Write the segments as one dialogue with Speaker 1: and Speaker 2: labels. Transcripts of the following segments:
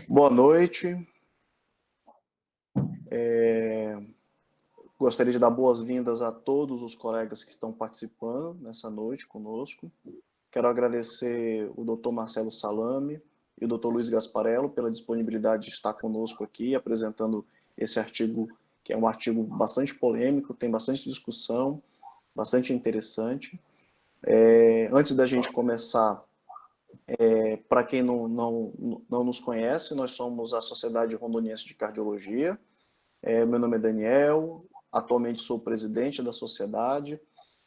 Speaker 1: Boa noite. Gostaria de dar boas-vindas a todos os colegas que estão participando nessa noite conosco. Quero agradecer o Dr. Marcelo Salame e o Dr. Luiz Gasparello pela disponibilidade de estar conosco aqui, apresentando esse artigo, que é um artigo bastante polêmico, tem bastante discussão, bastante interessante. Antes da gente começar, para quem não nos conhece, nós somos a Sociedade Rondoniense de Cardiologia. Meu nome é Daniel, atualmente sou presidente da sociedade,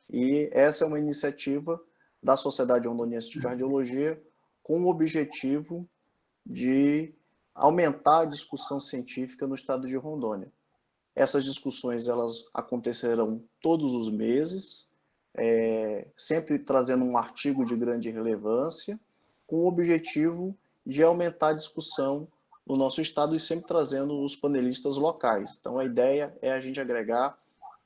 Speaker 1: e essa é uma iniciativa da Sociedade Rondoniense de Cardiologia com o objetivo de aumentar a discussão científica no estado de Rondônia. Essas discussões elas acontecerão todos os meses, sempre trazendo um artigo de grande relevância, com o objetivo de aumentar a discussão no nosso estado e sempre trazendo os panelistas locais. Então, a ideia é a gente agregar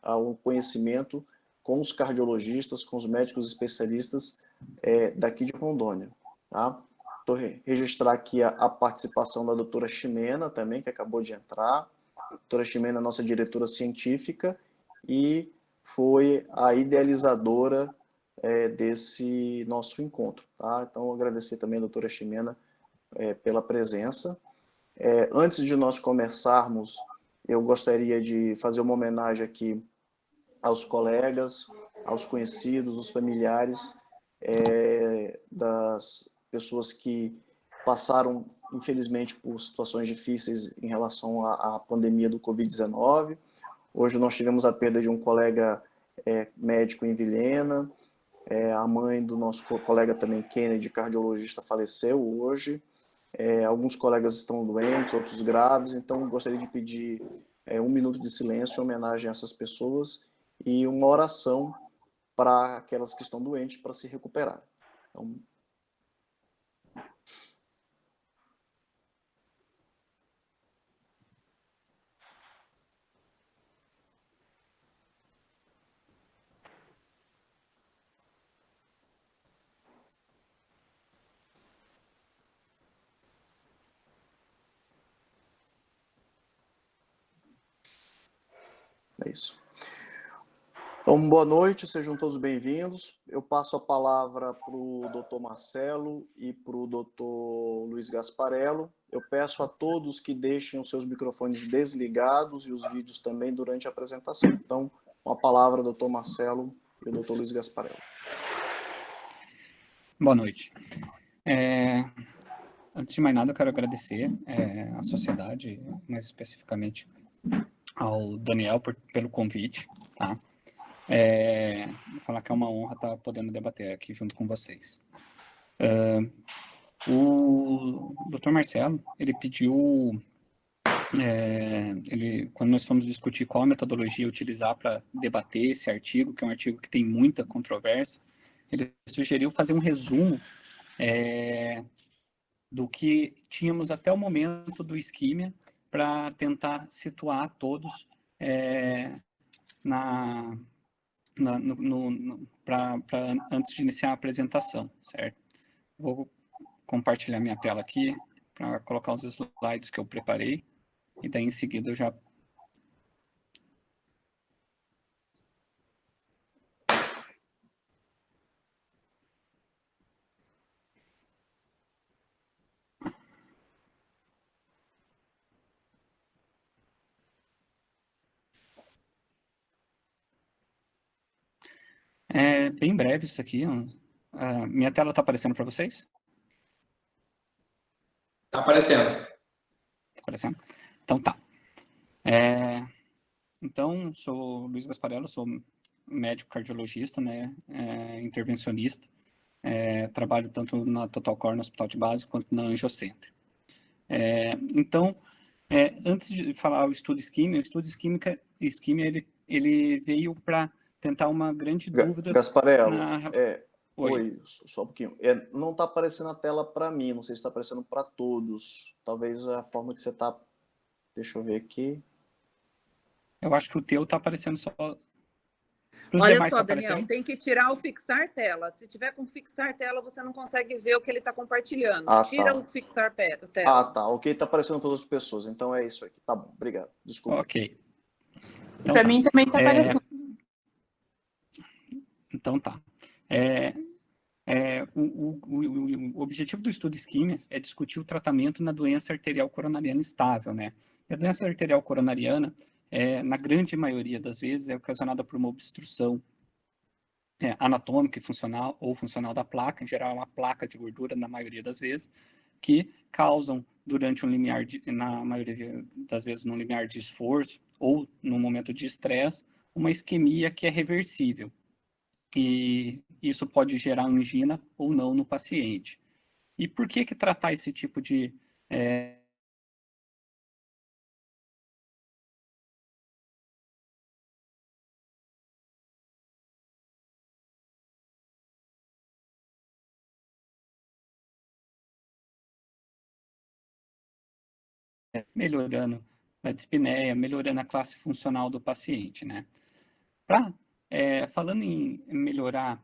Speaker 1: o conhecimento com os cardiologistas, com os médicos especialistas daqui de Rondônia. Tá? Estou registrar aqui a participação da doutora Ximena também, que acabou de entrar. A doutora Ximena é nossa diretora científica e foi a idealizadora desse nosso encontro. Tá? Então, agradecer também a doutora Ximena pela presença. Antes de nós começarmos, eu gostaria de fazer uma homenagem aqui aos colegas, aos conhecidos, os familiares das pessoas que passaram, infelizmente, por situações difíceis em relação à pandemia do Covid-19. Hoje nós tivemos a perda de um colega médico em Vilhena, a mãe do nosso colega também, Kennedy, cardiologista, faleceu hoje. Alguns colegas estão doentes, outros graves, então gostaria de pedir 1 minuto de silêncio em homenagem a essas pessoas e uma oração para aquelas que estão doentes para se recuperar. Então, é isso. Então, boa noite, sejam todos bem-vindos. Eu passo a palavra para o Dr. Marcelo e para o Dr. Luiz Gasparello. Eu peço a todos que deixem os seus microfones desligados e os vídeos também durante a apresentação. Então, com a palavra, Dr. Marcelo e o Dr. Luiz Gasparello.
Speaker 2: Boa noite. Antes de mais nada, eu quero agradecer à sociedade, mais especificamente ao Daniel pelo convite, tá? Vou falar que é uma honra estar podendo debater aqui junto com vocês. O Dr. Marcelo, ele pediu, quando nós fomos discutir qual a metodologia utilizar para debater esse artigo, que é um artigo que tem muita controvérsia, ele sugeriu fazer um resumo do que tínhamos até o momento do isquímia, para tentar situar todos antes de iniciar a apresentação, certo? Vou compartilhar minha tela aqui para colocar os slides que eu preparei e daí em seguida eu já... É bem breve isso aqui. Minha tela está aparecendo para vocês?
Speaker 3: Está aparecendo.
Speaker 2: Está aparecendo? Então tá. Então, sou Luiz Gasparello, sou médico cardiologista, né, intervencionista. Trabalho tanto na Total Core, no Hospital de Base, quanto na Angiocenter. Então, antes de falar o estudo isquímia, ele veio para tentar uma grande dúvida...
Speaker 1: Gasparello, oi, só um pouquinho. Não está aparecendo a tela para mim, não sei se está aparecendo para todos. Talvez a forma que você está... Deixa eu ver aqui.
Speaker 2: Eu acho que o teu está aparecendo só...
Speaker 3: Olha só, Daniel, tem que tirar o fixar tela. Se tiver com fixar tela, você não consegue ver o que ele está compartilhando. Tira o fixar tela.
Speaker 1: Ah, tá. Ok, está aparecendo para outras pessoas. Então é isso aqui. Tá bom, obrigado. Desculpa.
Speaker 2: Ok. Então,
Speaker 4: para mim também está aparecendo.
Speaker 2: Então tá. O objetivo do estudo isquímia é discutir o tratamento na doença arterial coronariana estável, né? E a doença arterial coronariana, na grande maioria das vezes, é ocasionada por uma obstrução anatômica e funcional, ou funcional da placa, em geral é uma placa de gordura, na maioria das vezes, que causam, durante um limiar, na maioria das vezes, num limiar de esforço, ou num momento de estresse, uma isquemia que é reversível. E isso pode gerar angina ou não no paciente. E por que tratar esse tipo de melhorando a dispneia, melhorando a classe funcional do paciente, né? Falando em melhorar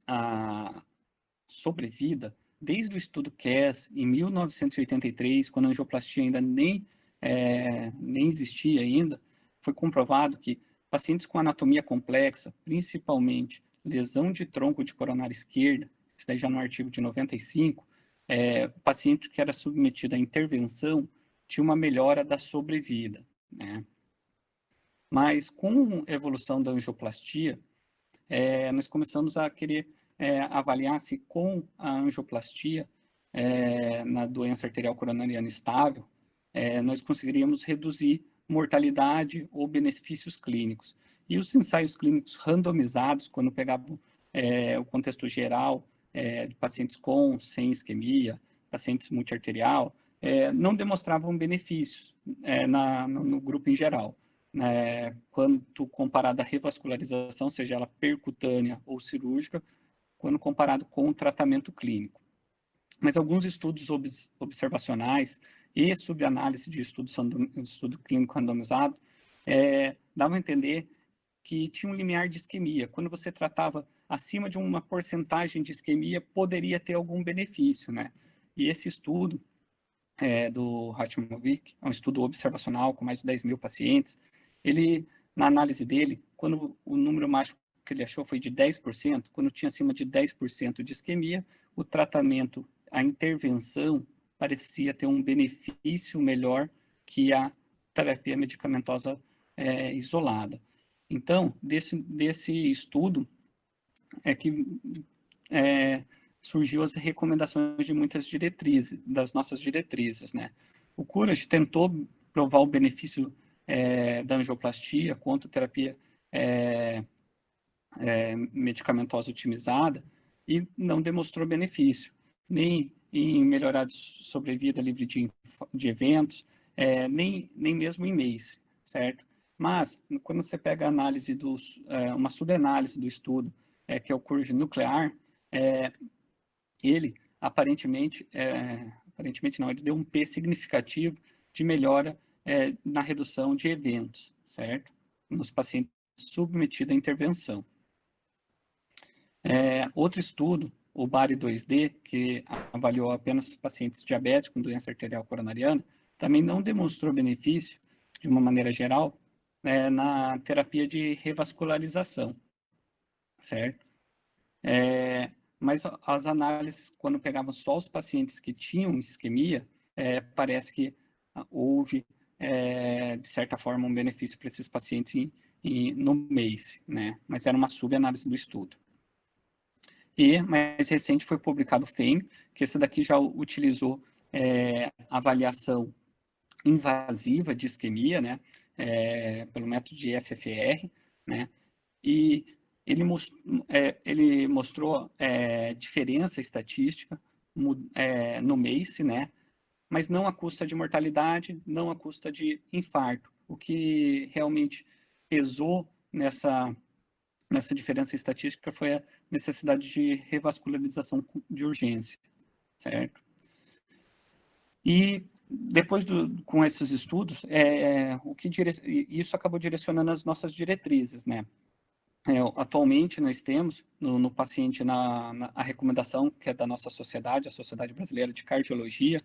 Speaker 2: a sobrevida, desde o estudo CAS, em 1983, quando a angioplastia ainda nem existia ainda, foi comprovado que pacientes com anatomia complexa, principalmente lesão de tronco de coronária esquerda, isso daí já no artigo de 95, o paciente que era submetido à intervenção tinha uma melhora da sobrevida, né? Mas com a evolução da angioplastia, nós começamos a querer avaliar se com a angioplastia na doença arterial coronariana estável, nós conseguiríamos reduzir mortalidade ou benefícios clínicos. E os ensaios clínicos randomizados, quando pegavam o contexto geral de pacientes com, sem isquemia, pacientes multiarterial, não demonstravam benefícios no grupo em geral. Quanto comparado à revascularização, seja ela percutânea ou cirúrgica, quando comparado com o tratamento clínico. Mas alguns estudos observacionais e subanálise de estudo clínico randomizado davam a entender que tinha um limiar de isquemia. Quando você tratava acima de uma porcentagem de isquemia, poderia ter algum benefício, né? E esse estudo do Hatimovic, é um estudo observacional com mais de 10 mil pacientes, ele, na análise dele, quando o número máximo que ele achou foi de 10%, quando tinha acima de 10% de isquemia, o tratamento, a intervenção, parecia ter um benefício melhor que a terapia medicamentosa isolada. Então, desse estudo é que surgiu as recomendações de muitas diretrizes, das nossas diretrizes, né? O Courage tentou provar o benefício da angioplastia quanto terapia medicamentosa otimizada e não demonstrou benefício, nem em melhorar a sobrevida livre de eventos, nem mesmo em MACE, certo? Mas, quando você pega a análise uma subanálise do estudo, que é o Courage nuclear, ele aparentemente não, ele deu um P significativo de melhora na redução de eventos, certo? Nos pacientes submetidos à intervenção. Outro estudo, o BARI-2D, que avaliou apenas pacientes diabéticos com doença arterial coronariana, também não demonstrou benefício, de uma maneira geral, na terapia de revascularização, certo? Mas as análises, quando pegavam só os pacientes que tinham isquemia, parece que houve, de certa forma, um benefício para esses pacientes no MACE, né? Mas era uma subanálise do estudo. E, mais recente, foi publicado o FAME, que esse daqui já utilizou avaliação invasiva de isquemia, né? Pelo método de FFR, né? E ele mostrou diferença estatística no MACE, né? Mas não à custa de mortalidade, não à custa de infarto. O que realmente pesou nessa diferença estatística foi a necessidade de revascularização de urgência, certo? E depois com esses estudos, isso acabou direcionando as nossas diretrizes, né? atualmente nós temos no paciente a recomendação que é da nossa sociedade, a Sociedade Brasileira de Cardiologia,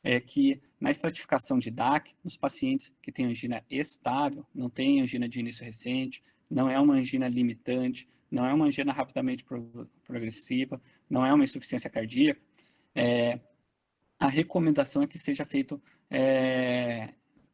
Speaker 2: é que na estratificação de DAC, nos pacientes que têm angina estável, não tem angina de início recente, não é uma angina limitante, não é uma angina rapidamente progressiva, não é uma insuficiência cardíaca, a recomendação é que seja feito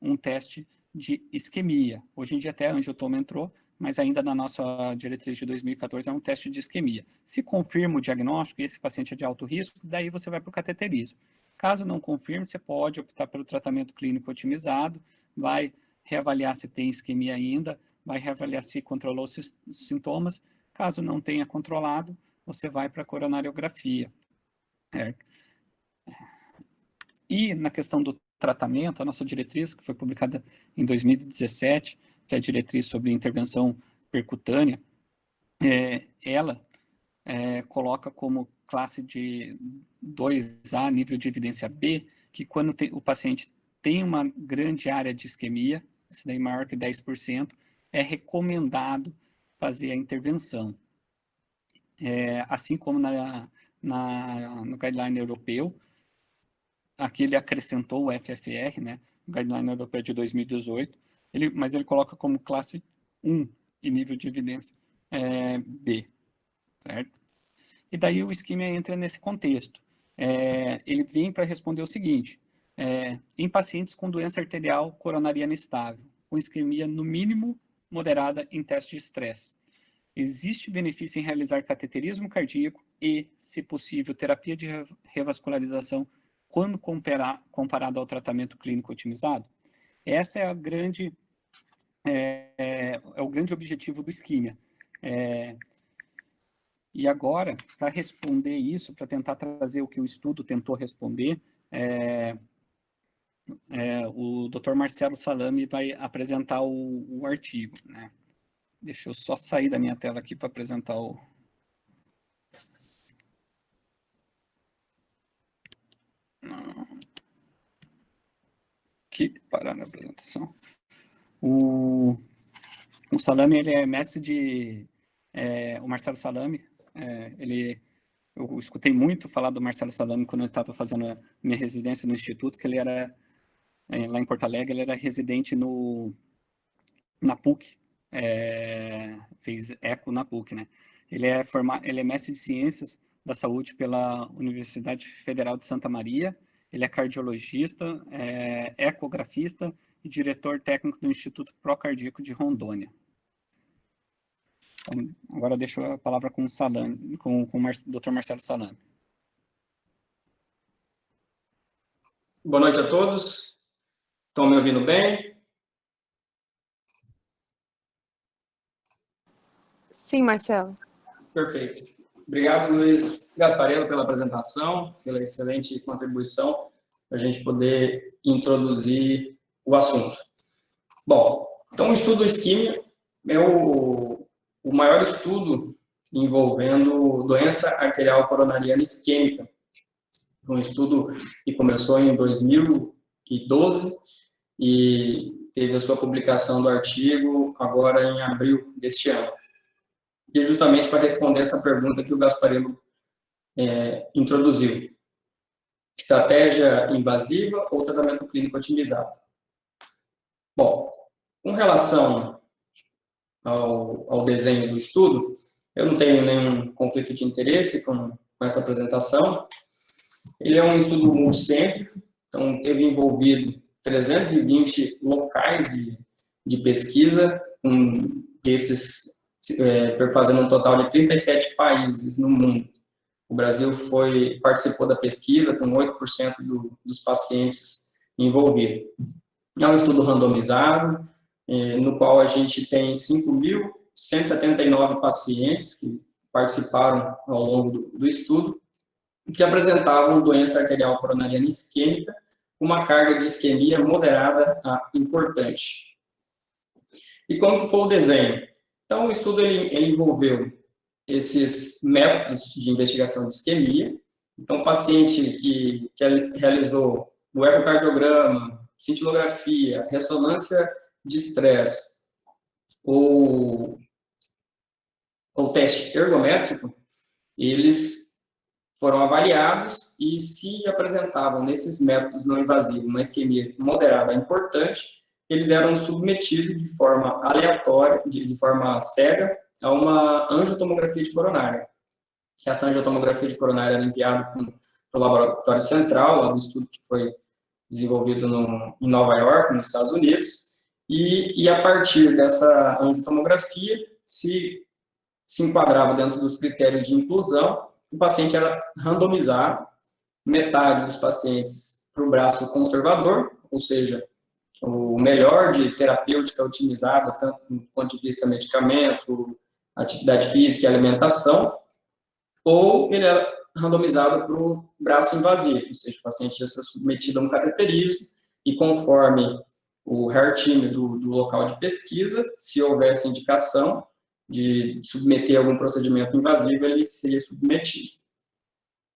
Speaker 2: um teste de isquemia. Hoje em dia até a angiotoma entrou, mas ainda na nossa diretriz de 2014 é um teste de isquemia. Se confirma o diagnóstico e esse paciente é de alto risco, daí você vai para o cateterismo. Caso não confirme, você pode optar pelo tratamento clínico otimizado, vai reavaliar se tem isquemia ainda, vai reavaliar se controlou os sintomas. Caso não tenha controlado, você vai para a coronariografia. Certo? E na questão do tratamento, a nossa diretriz, que foi publicada em 2017, que é a diretriz sobre intervenção percutânea, ela coloca como classe de 2A, nível de evidência B, que quando o paciente tem uma grande área de isquemia, isso daí maior que 10%, é recomendado fazer a intervenção. Assim como no guideline europeu, aqui ele acrescentou o FFR, né, o guideline europeu de 2018, mas ele coloca como classe 1 e nível de evidência B, certo? E daí o isquemia entra nesse contexto. Ele vem para responder o seguinte, em pacientes com doença arterial coronariana estável, com isquemia no mínimo moderada em teste de estresse, existe benefício em realizar cateterismo cardíaco e, se possível, terapia de revascularização quando comparado ao tratamento clínico otimizado? Essa é o grande objetivo do isquemia. E agora, para responder isso, para tentar trazer o que o estudo tentou responder, o Dr. Marcelo Salame vai apresentar o artigo, né? Deixa eu só sair da minha tela aqui para apresentar o... Aqui, parar na apresentação. O Salame, ele é mestre de... o Marcelo Salame, eu escutei muito falar do Marcelo Salame quando eu estava fazendo a minha residência no Instituto, que ele era, lá em Porto Alegre, ele era residente na PUC, fez eco na PUC, né? Ele é mestre de Ciências da Saúde pela Universidade Federal de Santa Maria, ele é cardiologista, ecografista e diretor técnico do Instituto Procardíaco de Rondônia. Então, agora deixo a palavra com o Salame, com o Dr. Marcelo Salame.
Speaker 4: Boa noite a todos. Estão me ouvindo bem?
Speaker 5: Sim, Marcelo.
Speaker 4: Perfeito. Obrigado, Luiz Gasparello, pela apresentação, pela excelente contribuição, para a gente poder introduzir o assunto. Bom, então o estudo isquemia é o maior estudo envolvendo doença arterial coronariana isquêmica. Um estudo que começou em 2012 e teve a sua publicação do artigo agora em abril deste ano. E justamente para responder essa pergunta que o Gasparello introduziu. Estratégia invasiva ou tratamento clínico otimizado? Bom, com relação ao desenho do estudo, eu não tenho nenhum conflito de interesse com essa apresentação. Ele é um estudo multicêntrico, então teve envolvido 320 locais de pesquisa, fazendo um total de 37 países no mundo. O Brasil participou da pesquisa com 8% dos pacientes envolvidos. É um estudo randomizado, no qual a gente tem 5.179 pacientes que participaram ao longo do estudo, que apresentavam doença arterial coronariana isquêmica, com uma carga de isquemia moderada a importante. E como que foi o desenho? Então, o estudo ele envolveu esses métodos de investigação de isquemia. Então, o paciente que realizou o ecocardiograma, cintilografia, ressonância de estresse ou ou teste ergométrico, eles foram avaliados e se apresentavam nesses métodos não invasivos uma isquemia moderada importante, eles eram submetidos de forma aleatória, de forma cega, a uma angiotomografia de coronária. Essa angiotomografia de coronária era enviada para o laboratório central, lá do estudo que foi desenvolvido em Nova York, nos Estados Unidos, e a partir dessa angiotomografia se enquadrava dentro dos critérios de inclusão. O paciente era randomizado, metade dos pacientes para o braço conservador, ou seja, o melhor de terapêutica otimizada, tanto do ponto de vista medicamento, atividade física e alimentação, ou ele era randomizado para o braço invasivo, ou seja, o paciente ia ser submetido a um cateterismo e conforme o HER-TIM do local de pesquisa, se houvesse indicação de submeter algum procedimento invasivo, ele seria submetido.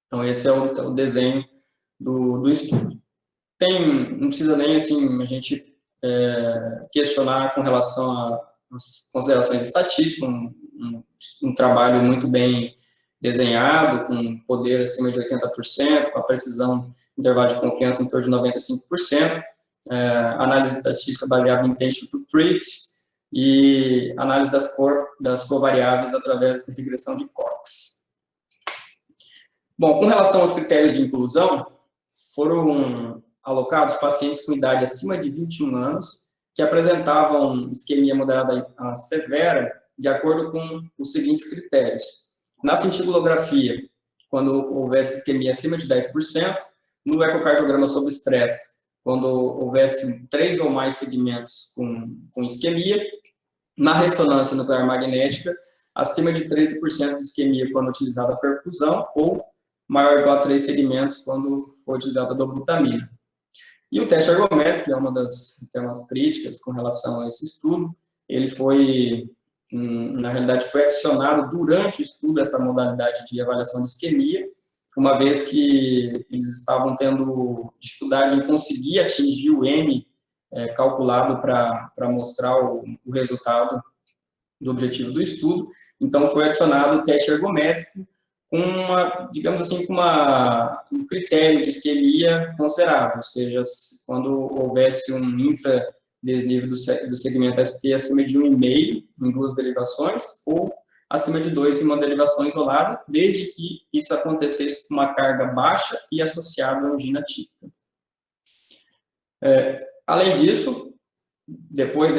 Speaker 4: Então, esse é o desenho do estudo. Não precisa nem, assim, a gente questionar com relação às considerações estatísticas, um trabalho muito bem desenhado, com poder acima de 80%, com a precisão, intervalo de confiança em torno de 95%, análise estatística baseada em intention to treat, e análise das covariáveis através da regressão de Cox. Bom, com relação aos critérios de inclusão, foram alocados pacientes com idade acima de 21 anos, que apresentavam isquemia moderada a severa, de acordo com os seguintes critérios. Na cintilografia, quando houvesse isquemia acima de 10%, no ecocardiograma sob estresse, quando houvesse 3 ou mais segmentos com isquemia, na ressonância nuclear magnética, acima de 13% de isquemia quando utilizada a perfusão, ou maior ou igual a 3 segmentos quando for utilizada a dobutamina. E o teste ergométrico, que é uma das temas críticas com relação a esse estudo, ele foi, na realidade, foi adicionado durante o estudo essa modalidade de avaliação de isquemia, uma vez que eles estavam tendo dificuldade em conseguir atingir o M calculado para mostrar o resultado do objetivo do estudo. Então, foi adicionado o teste ergométrico com digamos assim, com um critério de isquemia considerável, ou seja, quando houvesse um infradesnível do segmento ST acima de 1,5 em 2 derivações, ou acima de 2 em uma derivação isolada, desde que isso acontecesse com uma carga baixa e associada a angina típica. Além disso, depois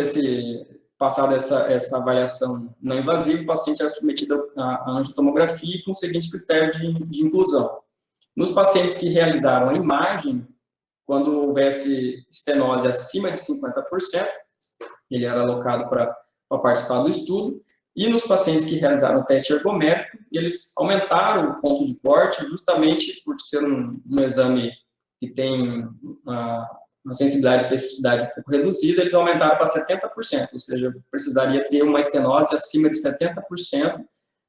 Speaker 4: passada essa avaliação não invasiva, o paciente era submetido à angiotomografia com o seguinte critério de inclusão. Nos pacientes que realizaram a imagem, quando houvesse estenose acima de 50%, ele era alocado para participar do estudo, e nos pacientes que realizaram o teste ergométrico, eles aumentaram o ponto de corte justamente por ser um exame que tem uma sensibilidade e especificidade um pouco reduzida, eles aumentaram para 70%, ou seja, precisaria ter uma estenose acima de 70%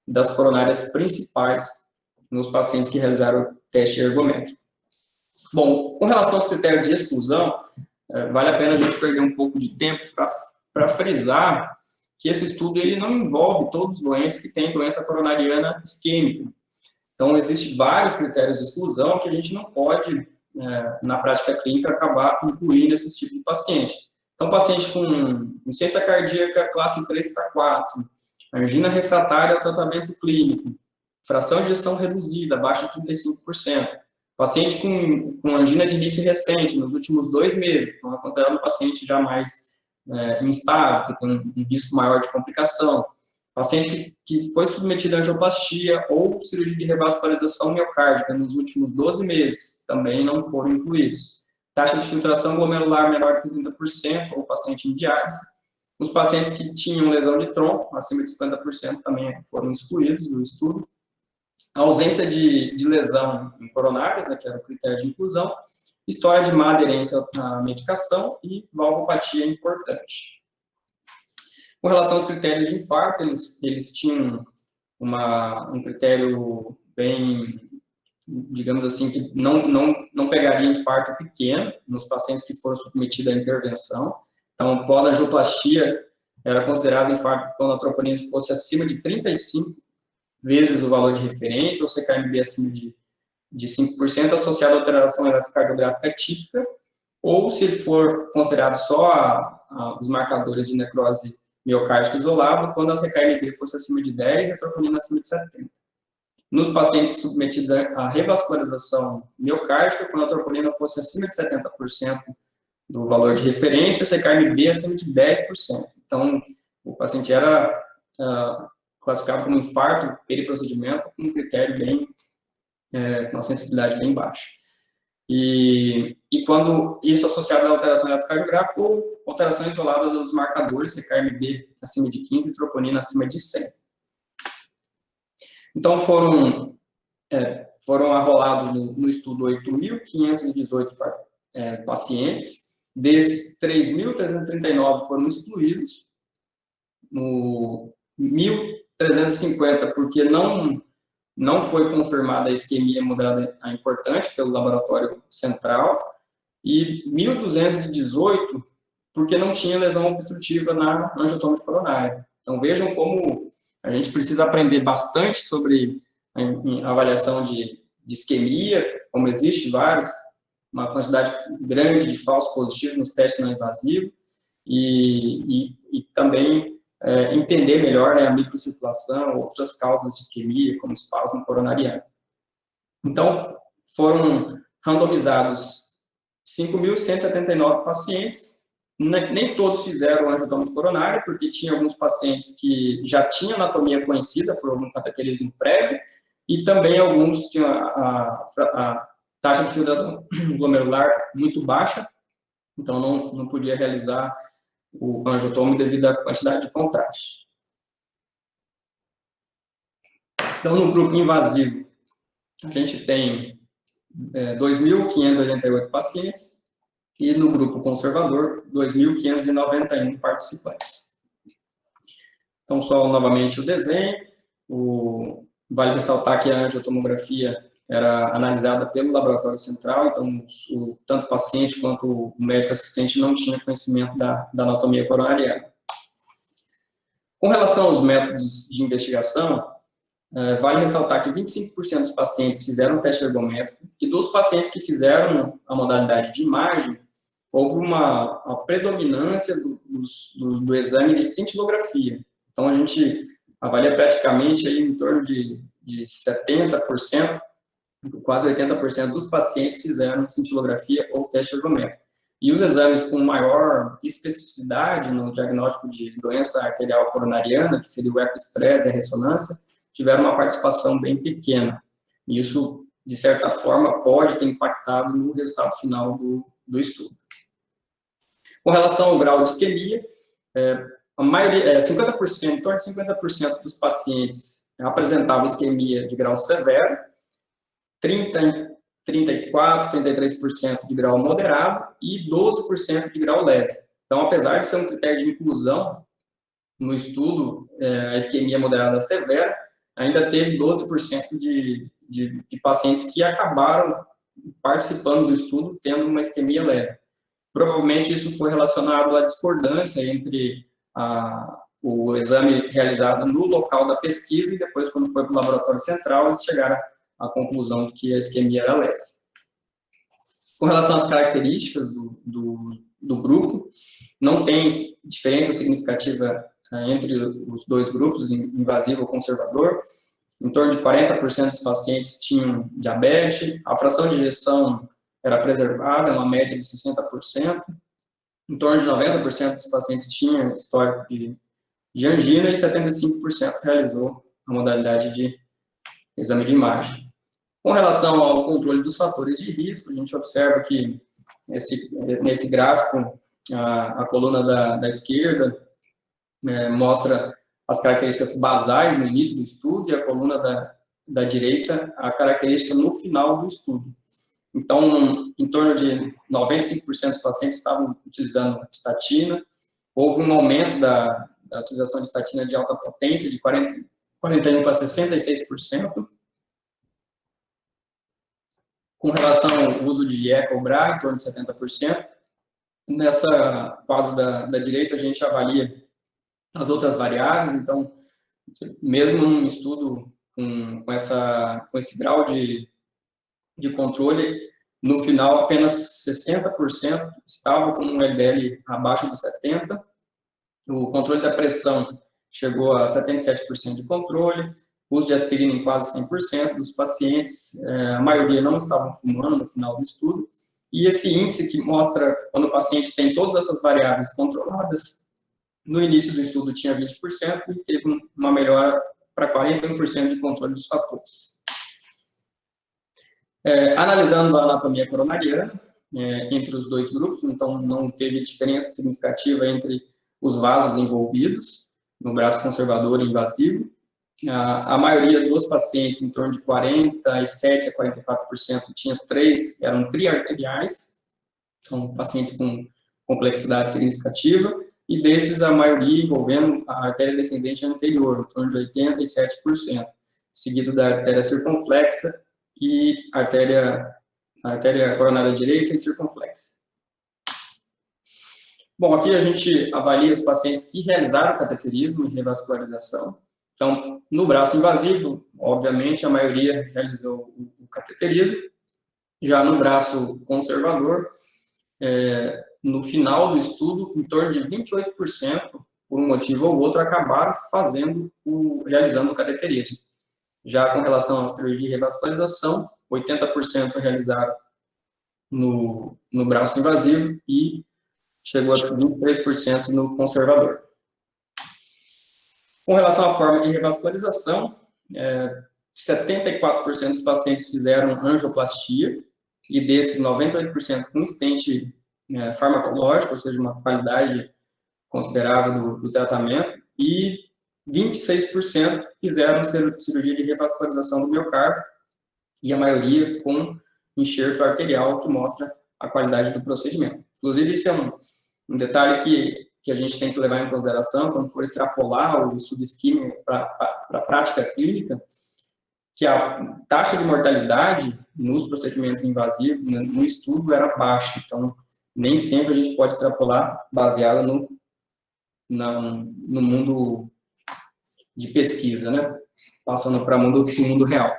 Speaker 4: das coronárias principais nos pacientes que realizaram o teste ergométrico. Bom, com relação aos critérios de exclusão, vale a pena a gente perder um pouco de tempo para frisar que esse estudo ele não envolve todos os doentes que têm doença coronariana isquêmica. Então, existem vários critérios de exclusão que a gente não pode, na prática clínica, acabar incluindo esses tipos de paciente. Então, paciente com insuficiência cardíaca classe 3 para 4, angina refratária ao tratamento clínico, fração de ejeção reduzida, abaixo de 35%, paciente com angina de início recente, nos últimos 2 meses, então é considerado um paciente já mais instável, que tem um risco maior de complicação, paciente que foi submetido a angioplastia ou cirurgia de revascularização miocárdica nos últimos 12 meses, também não foram incluídos. Taxa de filtração glomerular menor que 30%, ou paciente em diálise. Os pacientes que tinham lesão de tronco, acima de 50%, também foram excluídos do estudo. A ausência de lesão em coronárias, que era o critério de inclusão, história de má aderência à medicação e valvopatia importante. Com relação aos critérios de infarto, eles tinham um critério bem, digamos assim, que não pegaria infarto pequeno nos pacientes que foram submetidos à intervenção. Então, pós-angioplastia, era considerado infarto quando a troponina fosse acima de 35 vezes o valor de referência, ou CKMB acima de 5%, associado à alteração eletrocardiográfica típica, ou se for considerado só os marcadores de necrose miocárdica isolado, quando a CKMB fosse acima de 10 e a troponina acima de 70. Nos pacientes submetidos à revascularização miocárdica, quando a troponina fosse acima de 70% do valor de referência, a CKMB acima de 10%. Então, o paciente era classificado como infarto periprocedimento com um critério bem, com uma sensibilidade bem baixa. E quando isso associado à alteração eletrocardiográfica ou alteração isolada dos marcadores, CKMB acima de 15 e troponina acima de 100. Então, foram arrolados no estudo 8.518 pacientes. Desses, 3.339 foram excluídos, no 1.350, porque não foi confirmada a isquemia moderada importante pelo laboratório central, e 1.218, porque não tinha lesão obstrutiva na angiotoma coronária. Então, vejam como a gente precisa aprender bastante sobre a avaliação de isquemia, como existe uma quantidade grande de falsos positivos nos testes não invasivos, e também entender melhor a microcirculação, outras causas de isquemia, como espasmo coronariano. Então, foram randomizados 5.179 pacientes, nem todos fizeram angiotoma coronária, porque tinha alguns pacientes que já tinham anatomia conhecida por algum cateterismo prévio, e também alguns tinham a taxa de filtração glomerular muito baixa, então não podia realizar o angiotomo devido à quantidade de contraste. Então, no grupo invasivo, a gente tem 2.588 pacientes, e no grupo conservador, 2.591 participantes. Então, só novamente o desenho. Vale ressaltar que a angiotomografia era analisada pelo laboratório central, então tanto o paciente quanto o médico assistente não tinha conhecimento da anatomia coronariana. Com relação aos métodos de investigação, vale ressaltar que 25% dos pacientes fizeram teste ergométrico, e dos pacientes que fizeram a modalidade de imagem, houve uma predominância do exame de cintilografia. Então, a gente avalia praticamente aí em torno de 70%, quase 80% dos pacientes fizeram cintilografia ou teste ergométrico. E os exames com maior especificidade no diagnóstico de doença arterial coronariana, que seria o ecoestresse e a ressonância, tiveram uma participação bem pequena. E isso, de certa forma, pode ter impactado no resultado final do estudo. Com relação ao grau de isquemia, a maioria, 50%, em torno de 50% dos pacientes apresentavam isquemia de grau severo, 34%, 33% de grau moderado e 12% de grau leve. Então, apesar de ser um critério de inclusão no estudo, a isquemia moderada severa, ainda teve 12% de pacientes que acabaram participando do estudo tendo uma isquemia leve. Provavelmente isso foi relacionado à discordância entre o exame realizado no local da pesquisa e depois, quando foi para o laboratório central, eles chegaram à conclusão de que a isquemia era leve. Com relação às características do grupo, não tem diferença significativa entre os dois grupos, invasivo ou conservador. Em torno de 40% dos pacientes tinham diabetes, a fração de ejeção era preservada, uma média de 60%. Em torno de 90% dos pacientes tinham histórico de angina e 75% realizou a modalidade de exame de imagem. Com relação ao controle dos fatores de risco, a gente observa que nesse gráfico, a coluna da esquerda mostra as características basais no início do estudo e a coluna da direita a característica no final do estudo. Então, em torno de 95% dos pacientes estavam utilizando estatina. Houve um aumento da utilização de estatina de alta potência de 41% para 66%. Com relação ao uso de EcoBra, em torno de 70%. Nessa quadro da direita, a gente avalia as outras variáveis. Então, mesmo num estudo com esse grau de controle, no final, apenas 60% estavam com um LDL abaixo de 70%. O controle da pressão chegou a 77% de controle, uso de aspirina em quase 100% dos pacientes, a maioria não estavam fumando no final do estudo, e esse índice que mostra quando o paciente tem todas essas variáveis controladas, no início do estudo tinha 20% e teve uma melhora para 41% de controle dos fatores. Analisando a anatomia coronariana entre os dois grupos, então não teve diferença significativa entre os vasos envolvidos no braço conservador e invasivo. A maioria dos pacientes, em torno de 47% a 44%, eram triarteriais, são pacientes com complexidade significativa, e desses a maioria envolvendo a artéria descendente anterior, em torno de 87%, seguido da artéria circunflexa e a artéria coronária direita e circunflexa. Bom, aqui a gente avalia os pacientes que realizaram cateterismo e revascularização. Então, no braço invasivo, obviamente, a maioria realizou o cateterismo. Já no braço conservador, no final do estudo, em torno de 28%, por um motivo ou outro, acabaram realizando o cateterismo. Já com relação à cirurgia de revascularização, 80% realizaram no braço invasivo e chegou a 23% no conservador. Com relação à forma de revascularização, 74% dos pacientes fizeram angioplastia, e desses 98% com stent farmacológico, ou seja, uma qualidade considerável do tratamento, e 26% fizeram cirurgia de revascularização do miocárdio, e a maioria com enxerto arterial, que mostra a qualidade do procedimento. Inclusive, isso é um detalhe que a gente tem que levar em consideração quando for extrapolar o estudo isquímico para a prática clínica, que a taxa de mortalidade nos procedimentos invasivos, no estudo, era baixa. Então, nem sempre a gente pode extrapolar baseado no mundo de pesquisa, né? Passando para o mundo real.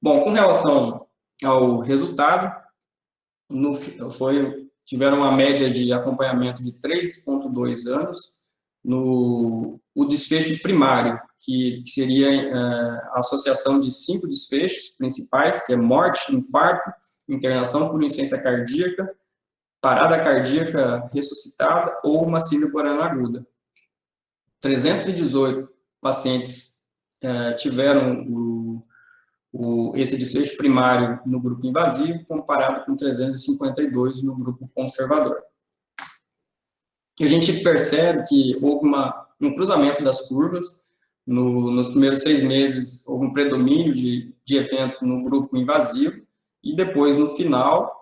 Speaker 4: Bom, com relação ao resultado, tiveram uma média de acompanhamento de 3,2 anos, o desfecho primário, que seria a associação de 5 desfechos principais, que é morte, infarto, internação por insuficiência cardíaca, parada cardíaca ressuscitada ou uma síndrome coronariana aguda. 318 pacientes tiveram esse desfecho primário no grupo invasivo, comparado com 352 no grupo conservador. E a gente percebe que houve um cruzamento das curvas. Nos primeiros 6 meses, houve um predomínio de evento no grupo invasivo, e depois, no final,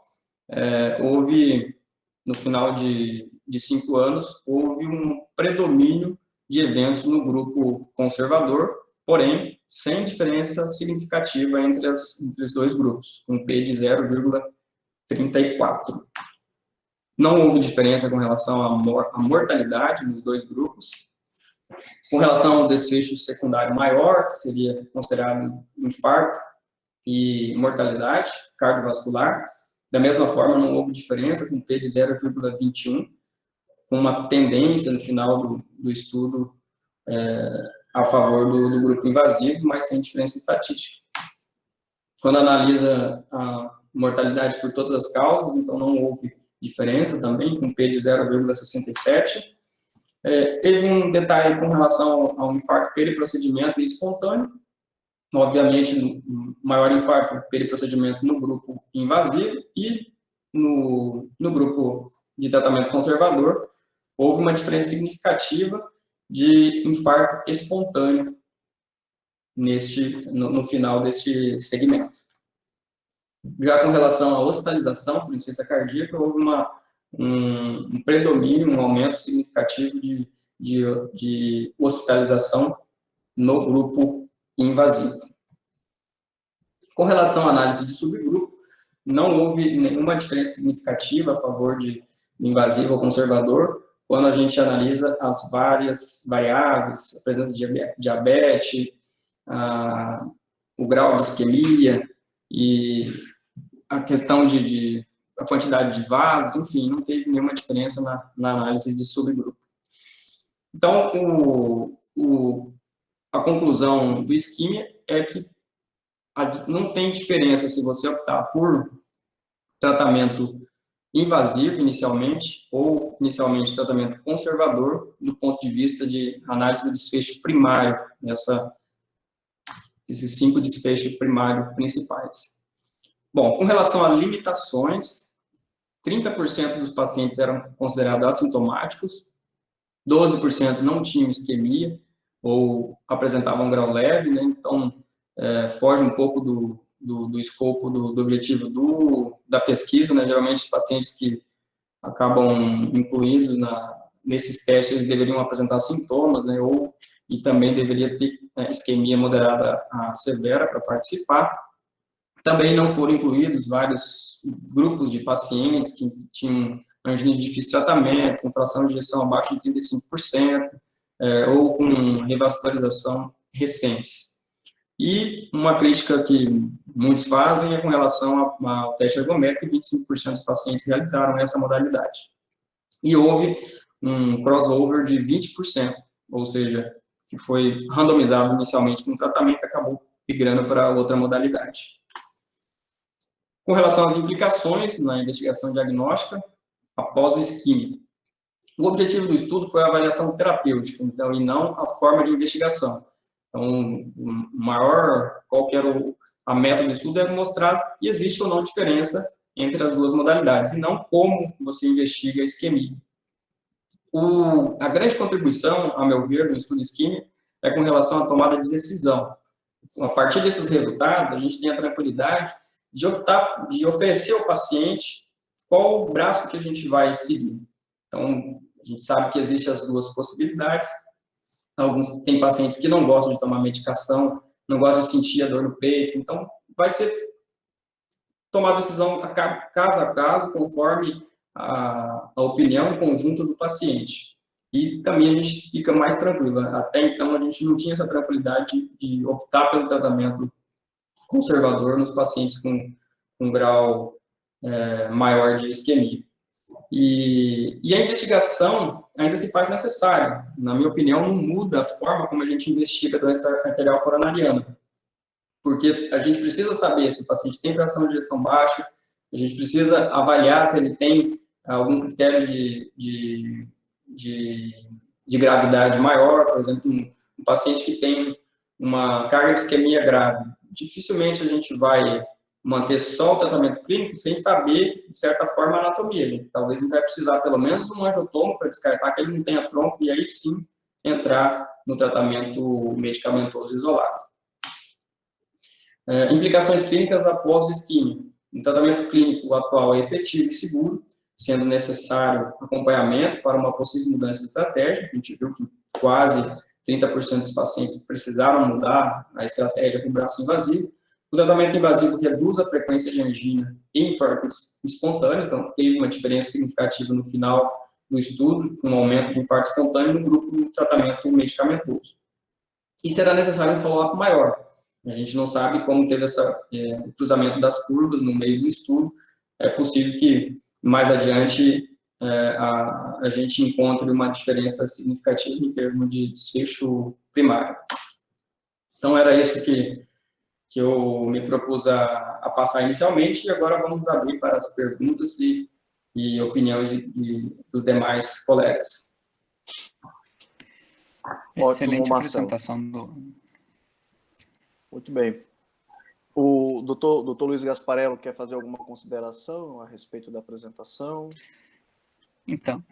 Speaker 4: no final de 5 anos, houve um predomínio de eventos no grupo conservador, porém, sem diferença significativa entre os dois grupos, um P de 0,34. Não houve diferença com relação à mortalidade nos dois grupos. Com relação ao desfecho secundário maior, que seria considerado infarto e mortalidade cardiovascular, da mesma forma, não houve diferença, com P de 0,21, com uma tendência no final do estudo a favor do grupo invasivo, mas sem diferença estatística. Quando analisa a mortalidade por todas as causas, então não houve diferença também, com P de 0,67. Teve um detalhe com relação ao infarto periprocedimento e espontâneo. Obviamente, maior infarto periprocedimento no grupo invasivo, e no grupo de tratamento conservador, houve uma diferença significativa de infarto espontâneo no final deste segmento. Já com relação à hospitalização por insuficiência cardíaca, houve um predomínio, um aumento significativo de hospitalização no grupo invasivo. Com relação à análise de subgrupo, não houve nenhuma diferença significativa a favor de invasivo ou conservador, quando a gente analisa as várias variáveis, a presença de diabetes, o grau de isquemia e a questão a quantidade de vasos, enfim, não teve nenhuma diferença na análise de subgrupo. Então, a conclusão do isquemia é que não tem diferença se você optar por tratamento invasivo inicialmente ou inicialmente tratamento conservador do ponto de vista de análise do desfecho primário, esses 5 desfechos primários principais. Bom, com relação a limitações, 30% dos pacientes eram considerados assintomáticos, 12% não tinham isquemia ou apresentavam um grau leve, né? Então, foge um pouco do escopo do objetivo da pesquisa, né? Geralmente, os pacientes que acabam incluídos nesses testes, eles deveriam apresentar sintomas, né? E também deveria ter isquemia moderada a severa para participar. Também não foram incluídos vários grupos de pacientes que tinham angina de difícil tratamento, com fração de ejeção abaixo de 35%, ou com revascularização recentes. E uma crítica que muitos fazem é com relação ao teste ergométrico, e 25% dos pacientes realizaram essa modalidade. E houve um crossover de 20%, ou seja, que foi randomizado inicialmente com tratamento e acabou migrando para outra modalidade. Com relação às implicações na investigação diagnóstica, após o isquemia. O objetivo do estudo foi a avaliação terapêutica, então, e não a forma de investigação. Então, qual que era a meta do estudo é mostrar se existe ou não diferença entre as duas modalidades, e não como você investiga a isquemia. A grande contribuição, a meu ver, no estudo de isquemia é com relação à tomada de decisão. A partir desses resultados, a gente tem a tranquilidade de oferecer ao paciente qual o braço que a gente vai seguir. Então, a gente sabe que existem as duas possibilidades. Tem pacientes que não gostam de tomar medicação, não gostam de sentir a dor no peito, então vai ser tomar decisão caso a caso, conforme a opinião conjunta do paciente. E também a gente fica mais tranquilo. Até então, a gente não tinha essa tranquilidade de optar pelo tratamento conservador nos pacientes com um grau maior de isquemia. E a investigação ainda se faz necessária. Na minha opinião, não muda a forma como a gente investiga a doença arterial coronariana. Porque a gente precisa saber se o paciente tem fração de ejeção baixa, a gente precisa avaliar se ele tem algum critério de gravidade maior, por exemplo, um paciente que tem uma carga de isquemia grave. Dificilmente a gente vai manter só o tratamento clínico sem saber, de certa forma, a anatomia. Talvez a gente vai precisar, pelo menos, um angiotomo para descartar que ele não tenha tronco e aí sim entrar no tratamento medicamentoso isolado. Implicações clínicas após o isquemia. O tratamento clínico atual é efetivo e seguro, sendo necessário acompanhamento para uma possível mudança de estratégia. A gente viu que quase 30% dos pacientes precisaram mudar a estratégia com o braço invasivo. O tratamento invasivo reduz a frequência de angina e infarto espontâneo, então teve uma diferença significativa no final do estudo, com um aumento de infarto espontâneo no grupo do tratamento medicamentoso. E será necessário um follow-up maior. A gente não sabe como teve o cruzamento das curvas no meio do estudo. É possível que mais adiante a gente encontre uma diferença significativa em termos de desfecho primário. Então, era isso que eu me propus a passar inicialmente, e agora vamos abrir para as perguntas e opiniões dos demais colegas.
Speaker 2: Excelente apresentação do...
Speaker 1: Muito bem. O doutor Luiz Gasparello quer fazer alguma consideração a respeito da apresentação?
Speaker 2: Então,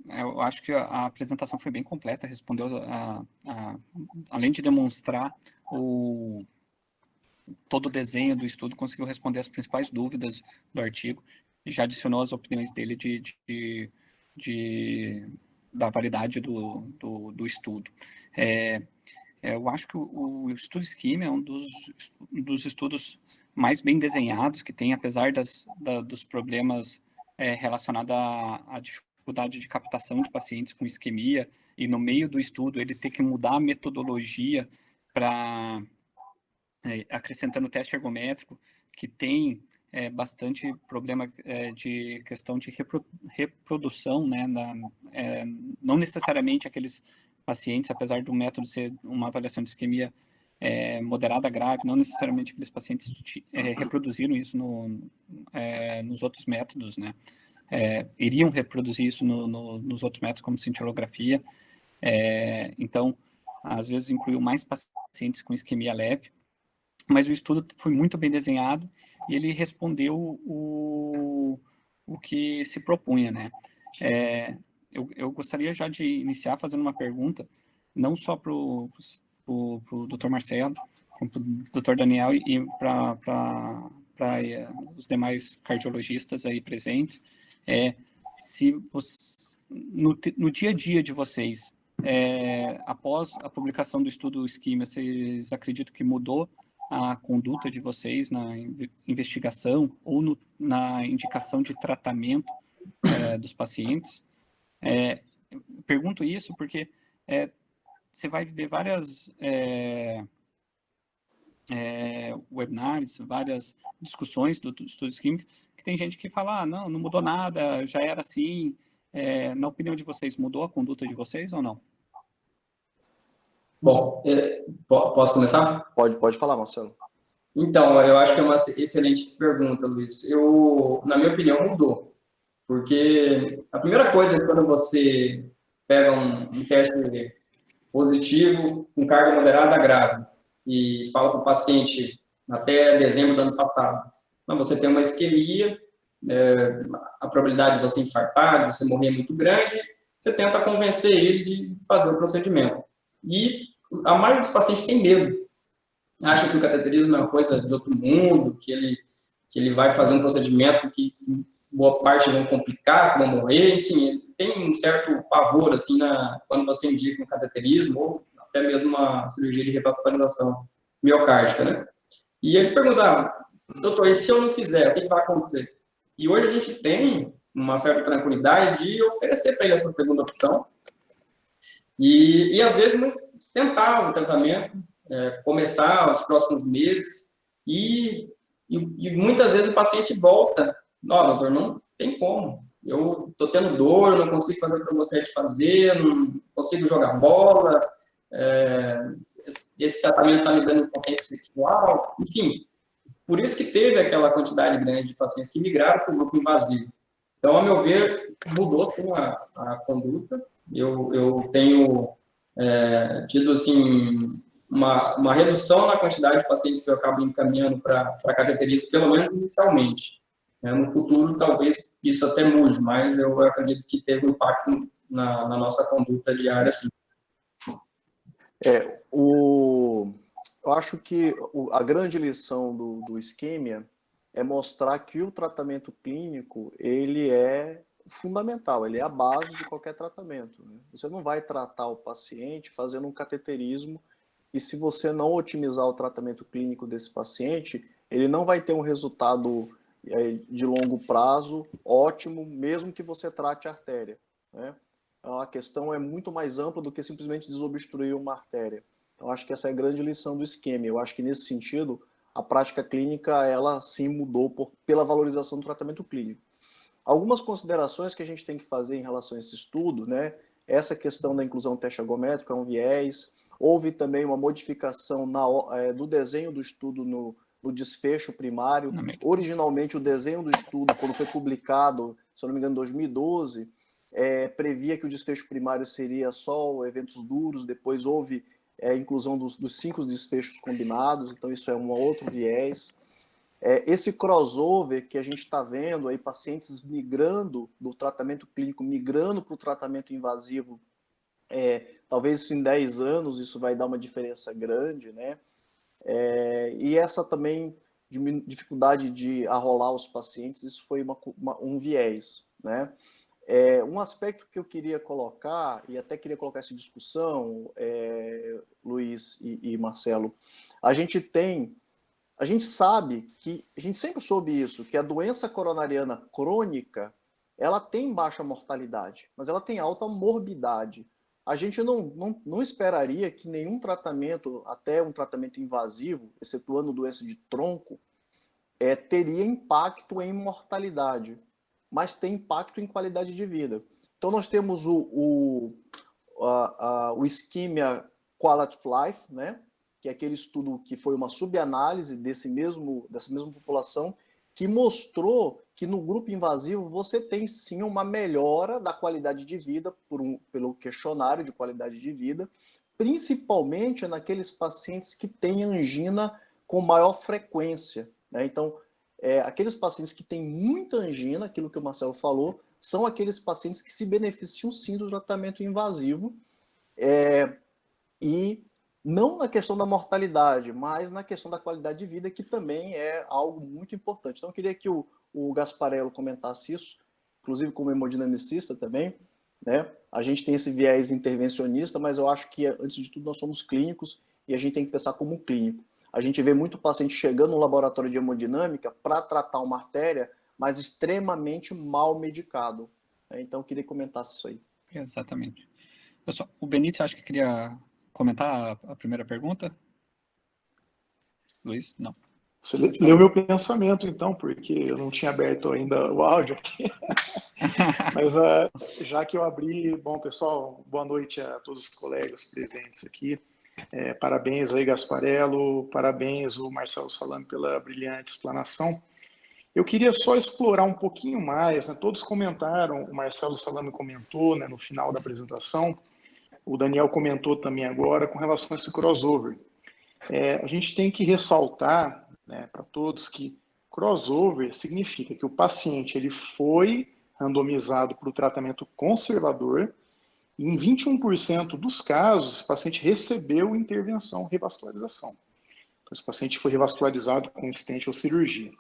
Speaker 2: eu acho que a apresentação foi bem completa, respondeu, além de demonstrar todo o desenho do estudo, conseguiu responder as principais dúvidas do artigo, e já adicionou as opiniões dele da validade do estudo. Eu acho que o estudo isquemia é um dos estudos mais bem desenhados que tem, apesar dos problemas relacionada à dificuldade de captação de pacientes com isquemia, e no meio do estudo ele ter que mudar a metodologia para acrescentando o teste ergométrico, que tem bastante problema de questão de reprodução, né, não necessariamente aqueles pacientes, apesar do método ser uma avaliação de isquemia moderada grave, não necessariamente aqueles pacientes reproduziram isso nos outros métodos, né, iriam reproduzir isso nos outros métodos, como cintilografia. Então, às vezes incluiu mais pacientes com isquemia leve, mas o estudo foi muito bem desenhado e ele respondeu o que se propunha, né? Eu gostaria já de iniciar fazendo uma pergunta, não só para o Dr. Marcelo, como para o Dr. Daniel e para os demais cardiologistas aí presentes, se você, no dia a dia de vocês, após a publicação do estudo isquemia, vocês acreditam que mudou a conduta de vocês na investigação ou na indicação de tratamento dos pacientes? Pergunto isso porque você vai ver várias webinars, várias discussões do estudo isquêmico, que tem gente que fala, não mudou nada, já era assim. Na opinião de vocês, mudou a conduta de vocês ou não?
Speaker 4: Bom, posso começar?
Speaker 1: Pode falar, Marcelo.
Speaker 4: Então, eu acho que é uma excelente pergunta, Luiz. Na minha opinião, mudou. Porque a primeira coisa é quando você pega um teste positivo com carga moderada grave e fala para o paciente até dezembro do ano passado, não, você tem uma isquemia, a probabilidade de você infartar, de você morrer é muito grande, você tenta convencer ele de fazer o procedimento. E a maioria dos pacientes tem medo. Acha que o cateterismo é uma coisa de outro mundo, que ele vai fazer um procedimento que boa parte vão complicar, que vão morrer. Enfim, tem um certo pavor assim, quando você indica um cateterismo ou até mesmo uma cirurgia de revascularização miocárdica, né? E eles perguntavam, doutor, e se eu não fizer, o que vai acontecer? E hoje a gente tem uma certa tranquilidade de oferecer para ele essa segunda opção. E às vezes, tentar o tratamento, começar os próximos meses, e muitas vezes o paciente volta, não, doutor, não tem como, eu estou tendo dor, não consigo fazer o que eu gostaria de fazer, não consigo jogar bola, esse tratamento está me dando impotência sexual, enfim, por isso que teve aquela quantidade grande de pacientes que migraram para o grupo invasivo. Então, a meu ver, mudou sim a conduta. Eu tenho tido, assim, uma redução na quantidade de pacientes que eu acabo encaminhando para cateterismo, pelo menos inicialmente. No futuro, talvez isso até mude, mas eu acredito que teve um impacto na nossa conduta diária, sim.
Speaker 1: Eu acho que a grande lição do isquemia é mostrar que o tratamento clínico, ele é fundamental, ele é a base de qualquer tratamento, né? Você não vai tratar o paciente fazendo um cateterismo e se você não otimizar o tratamento clínico desse paciente, ele não vai ter um resultado de longo prazo ótimo, mesmo que você trate a artéria, né? A questão é muito mais ampla do que simplesmente desobstruir uma artéria. Eu acho que essa é a grande lição do isquemia. Eu acho que, nesse sentido, a prática clínica, ela sim mudou pela valorização do tratamento clínico. Algumas considerações que a gente tem que fazer em relação a esse estudo, né? Essa questão da inclusão do teste ergométrico é um viés. Houve também uma modificação do desenho do estudo no desfecho primário. Originalmente, o desenho do estudo, quando foi publicado, se eu não me engano, em 2012, previa que o desfecho primário seria só eventos duros, depois houve a inclusão dos 5 desfechos combinados, então isso é um outro viés. Esse crossover que a gente está vendo aí, pacientes migrando do tratamento clínico, migrando para o tratamento invasivo, talvez isso em 10 anos, isso vai dar uma diferença grande, né? E essa também dificuldade de arrolar os pacientes, isso foi um viés, né? Um aspecto que eu queria colocar, e até queria colocar essa discussão, Luiz e Marcelo, a gente sabe que, a gente sempre soube isso, que a doença coronariana crônica, ela tem baixa mortalidade, mas ela tem alta morbidade. A gente não esperaria que nenhum tratamento, até um tratamento invasivo, excetuando doença de tronco, teria impacto em mortalidade, mas tem impacto em qualidade de vida. Então, nós temos o Ischemia Quality of Life, né? Que é aquele estudo que foi uma subanálise dessa mesma população, que mostrou que no grupo invasivo você tem sim uma melhora da qualidade de vida pelo questionário de qualidade de vida, principalmente naqueles pacientes que têm angina com maior frequência, né? Então, aqueles pacientes que têm muita angina, aquilo que o Marcelo falou, são aqueles pacientes que se beneficiam sim do tratamento invasivo, e não na questão da mortalidade, mas na questão da qualidade de vida, que também é algo muito importante. Então, eu queria que o Gasparello comentasse isso, inclusive como hemodinamicista também, né? A gente tem esse viés intervencionista, mas eu acho que, antes de tudo, nós somos clínicos e a gente tem que pensar como clínico. A gente vê muito paciente chegando no laboratório de hemodinâmica para tratar uma artéria, mas extremamente mal medicado. Então, eu queria que comentasse isso aí.
Speaker 2: Exatamente. O Benítez, acho que queria comentar a primeira pergunta? Luiz? Não.
Speaker 5: Você leu meu pensamento, então, porque eu não tinha aberto ainda o áudio aqui. Mas já que eu abri, bom, pessoal, boa noite a todos os colegas presentes aqui. Parabéns aí, Gasparello, parabéns o Marcelo Salame pela brilhante explanação. Eu queria só explorar um pouquinho mais, né? Todos comentaram, o Marcelo Salame comentou, né, no final da apresentação, o Daniel comentou também agora com relação a esse crossover. A gente tem que ressaltar, né, para todos que crossover significa que o paciente ele foi randomizado para o tratamento conservador e em 21% dos casos o paciente recebeu intervenção, revascularização. Então, esse paciente foi revascularizado com stent ou cirurgia.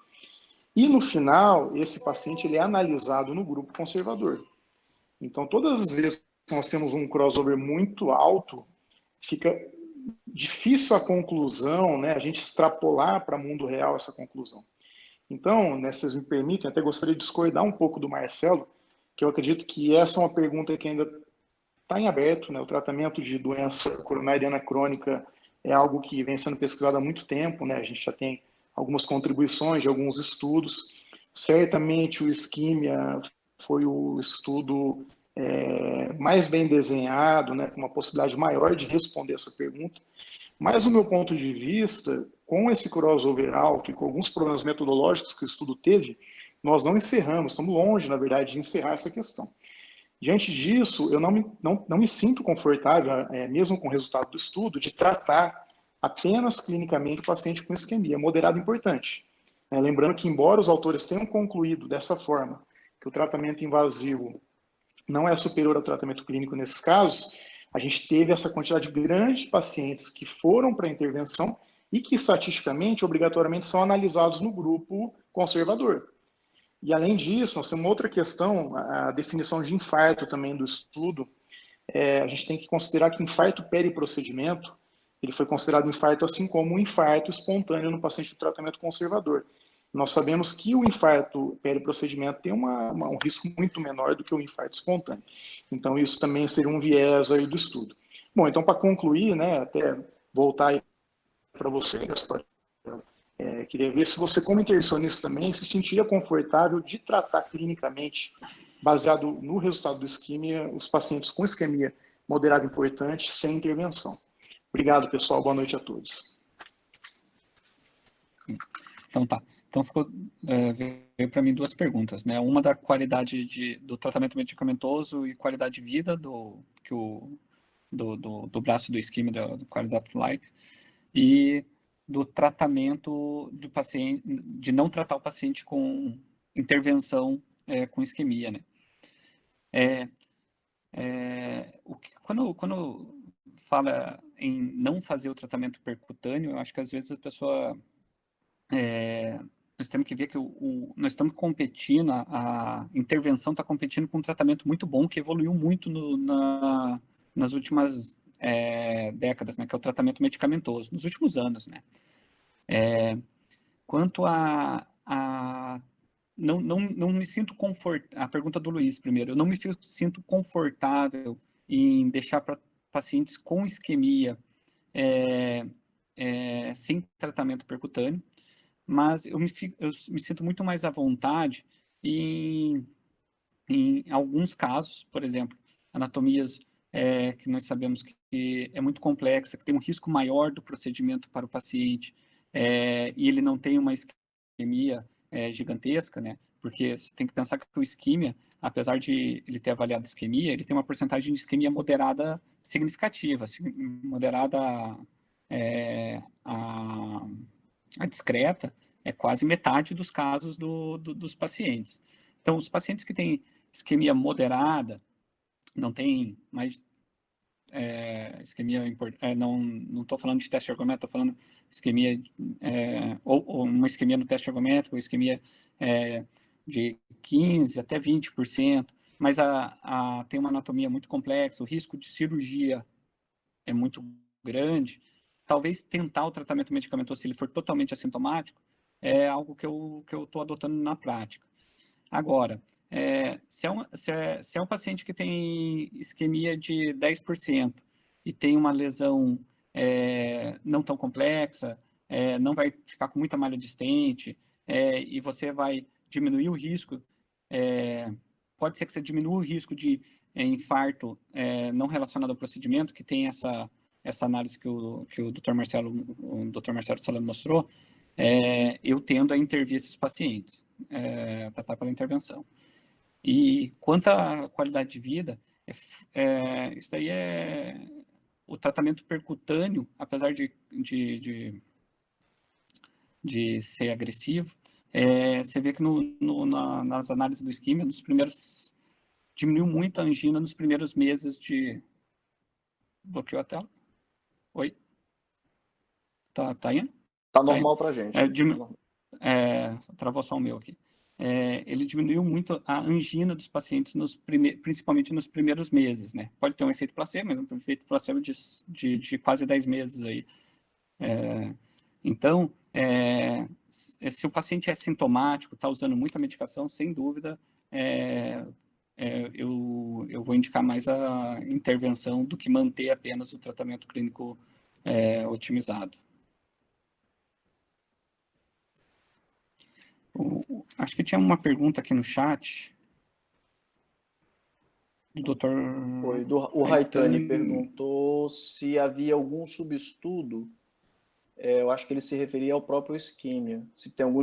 Speaker 5: E no final, esse paciente ele é analisado no grupo conservador. Então, todas as vezes que nós temos um crossover muito alto, fica difícil a conclusão, né, a gente extrapolar para o mundo real essa conclusão. Então, né, se vocês me permitem, até gostaria de discordar um pouco do Marcelo, que eu acredito que essa é uma pergunta que ainda está em aberto, né? O tratamento de doença coronariana crônica é algo que vem sendo pesquisado há muito tempo, né? A gente já tem algumas contribuições de alguns estudos. Certamente o Ischemia foi o estudo mais bem desenhado, né, com uma possibilidade maior de responder essa pergunta. Mas, do meu ponto de vista, com esse crossover alto e com alguns problemas metodológicos que o estudo teve, nós não encerramos, estamos longe, na verdade, de encerrar essa questão. Diante disso, eu não me sinto confortável, mesmo com o resultado do estudo, de tratar apenas clinicamente o paciente com isquemia moderada e importante. Lembrando que, embora os autores tenham concluído dessa forma que o tratamento invasivo não é superior ao tratamento clínico nesses casos, a gente teve essa quantidade grande de pacientes que foram para a intervenção e que, estatisticamente, obrigatoriamente, são analisados no grupo conservador. E, além disso, nós temos uma outra questão, a definição de infarto também do estudo. A gente tem que considerar que infarto periprocedimento, ele foi considerado infarto assim como um infarto espontâneo no paciente do tratamento conservador. Nós sabemos que o infarto periprocedimento tem um risco muito menor do que o infarto espontâneo. Então, isso também seria um viés aí do estudo. Bom, então, para concluir, né, até voltar para você, Gaspar, queria ver se você, como intervencionista também, se sentiria confortável de tratar clinicamente, baseado no resultado do isquemia, os pacientes com isquemia moderada importante, sem intervenção. Obrigado, pessoal. Boa noite a todos.
Speaker 2: Então, tá. Então, veio para mim duas perguntas, né? Uma da qualidade do tratamento medicamentoso e qualidade de vida do braço do isquemia, do quality of life, e do tratamento do paciente, de não tratar o paciente com intervenção com isquemia, né? Quando fala em não fazer o tratamento percutâneo, eu acho que às vezes a pessoa... nós temos que ver que nós estamos competindo, a intervenção está competindo com um tratamento muito bom, que evoluiu muito nas últimas décadas, né, que é o tratamento medicamentoso, nos últimos anos, né. Quanto a não me sinto confortável, a pergunta do Luiz primeiro, eu não me sinto confortável em deixar para pacientes com isquemia sem tratamento percutâneo, mas eu me sinto muito mais à vontade em alguns casos, por exemplo, anatomias que nós sabemos que é muito complexa, que tem um risco maior do procedimento para o paciente, e ele não tem uma isquemia gigantesca, né? Porque você tem que pensar que o isquemia, apesar de ele ter avaliado isquemia, ele tem uma porcentagem de isquemia moderada significativa, moderada a discreta, é quase metade dos casos dos pacientes. Então, os pacientes que têm isquemia moderada, não tem mais isquemia, não estou falando de teste ergométrico, estou falando isquemia, ou uma isquemia no teste ergométrico, ou isquemia de 15% até 20%, mas tem uma anatomia muito complexa, o risco de cirurgia é muito grande. Talvez tentar o tratamento medicamentoso, se ele for totalmente assintomático, é algo que eu estou adotando na prática. Agora, se é um paciente que tem isquemia de 10% e tem uma lesão não tão complexa, não vai ficar com muita malha distente, e você vai diminuir o risco, pode ser que você diminua o risco de infarto não relacionado ao procedimento, que tem essa análise que o Dr. Marcelo Salame mostrou, eu tendo a intervir esses pacientes, tratar pela intervenção. E quanto à qualidade de vida, isso daí o tratamento percutâneo, apesar de ser agressivo, você vê que nas análises do isquemia, diminuiu muito a angina nos primeiros meses de... Bloqueou a tela? Oi? Tá indo?
Speaker 1: Tá normal pra gente.
Speaker 2: Travou só o meu aqui. Ele diminuiu muito a angina dos pacientes, principalmente nos primeiros meses, né? Pode ter um efeito placebo, mas um efeito placebo de quase 10 meses aí. Então, se o paciente é sintomático, está usando muita medicação, sem dúvida, eu vou indicar mais a intervenção do que manter apenas o tratamento clínico otimizado. Acho que tinha uma pergunta aqui no chat do Dr.
Speaker 1: O Raitani perguntou se havia algum subestudo. Eu acho que ele se referia ao próprio isquemia. Se tem algum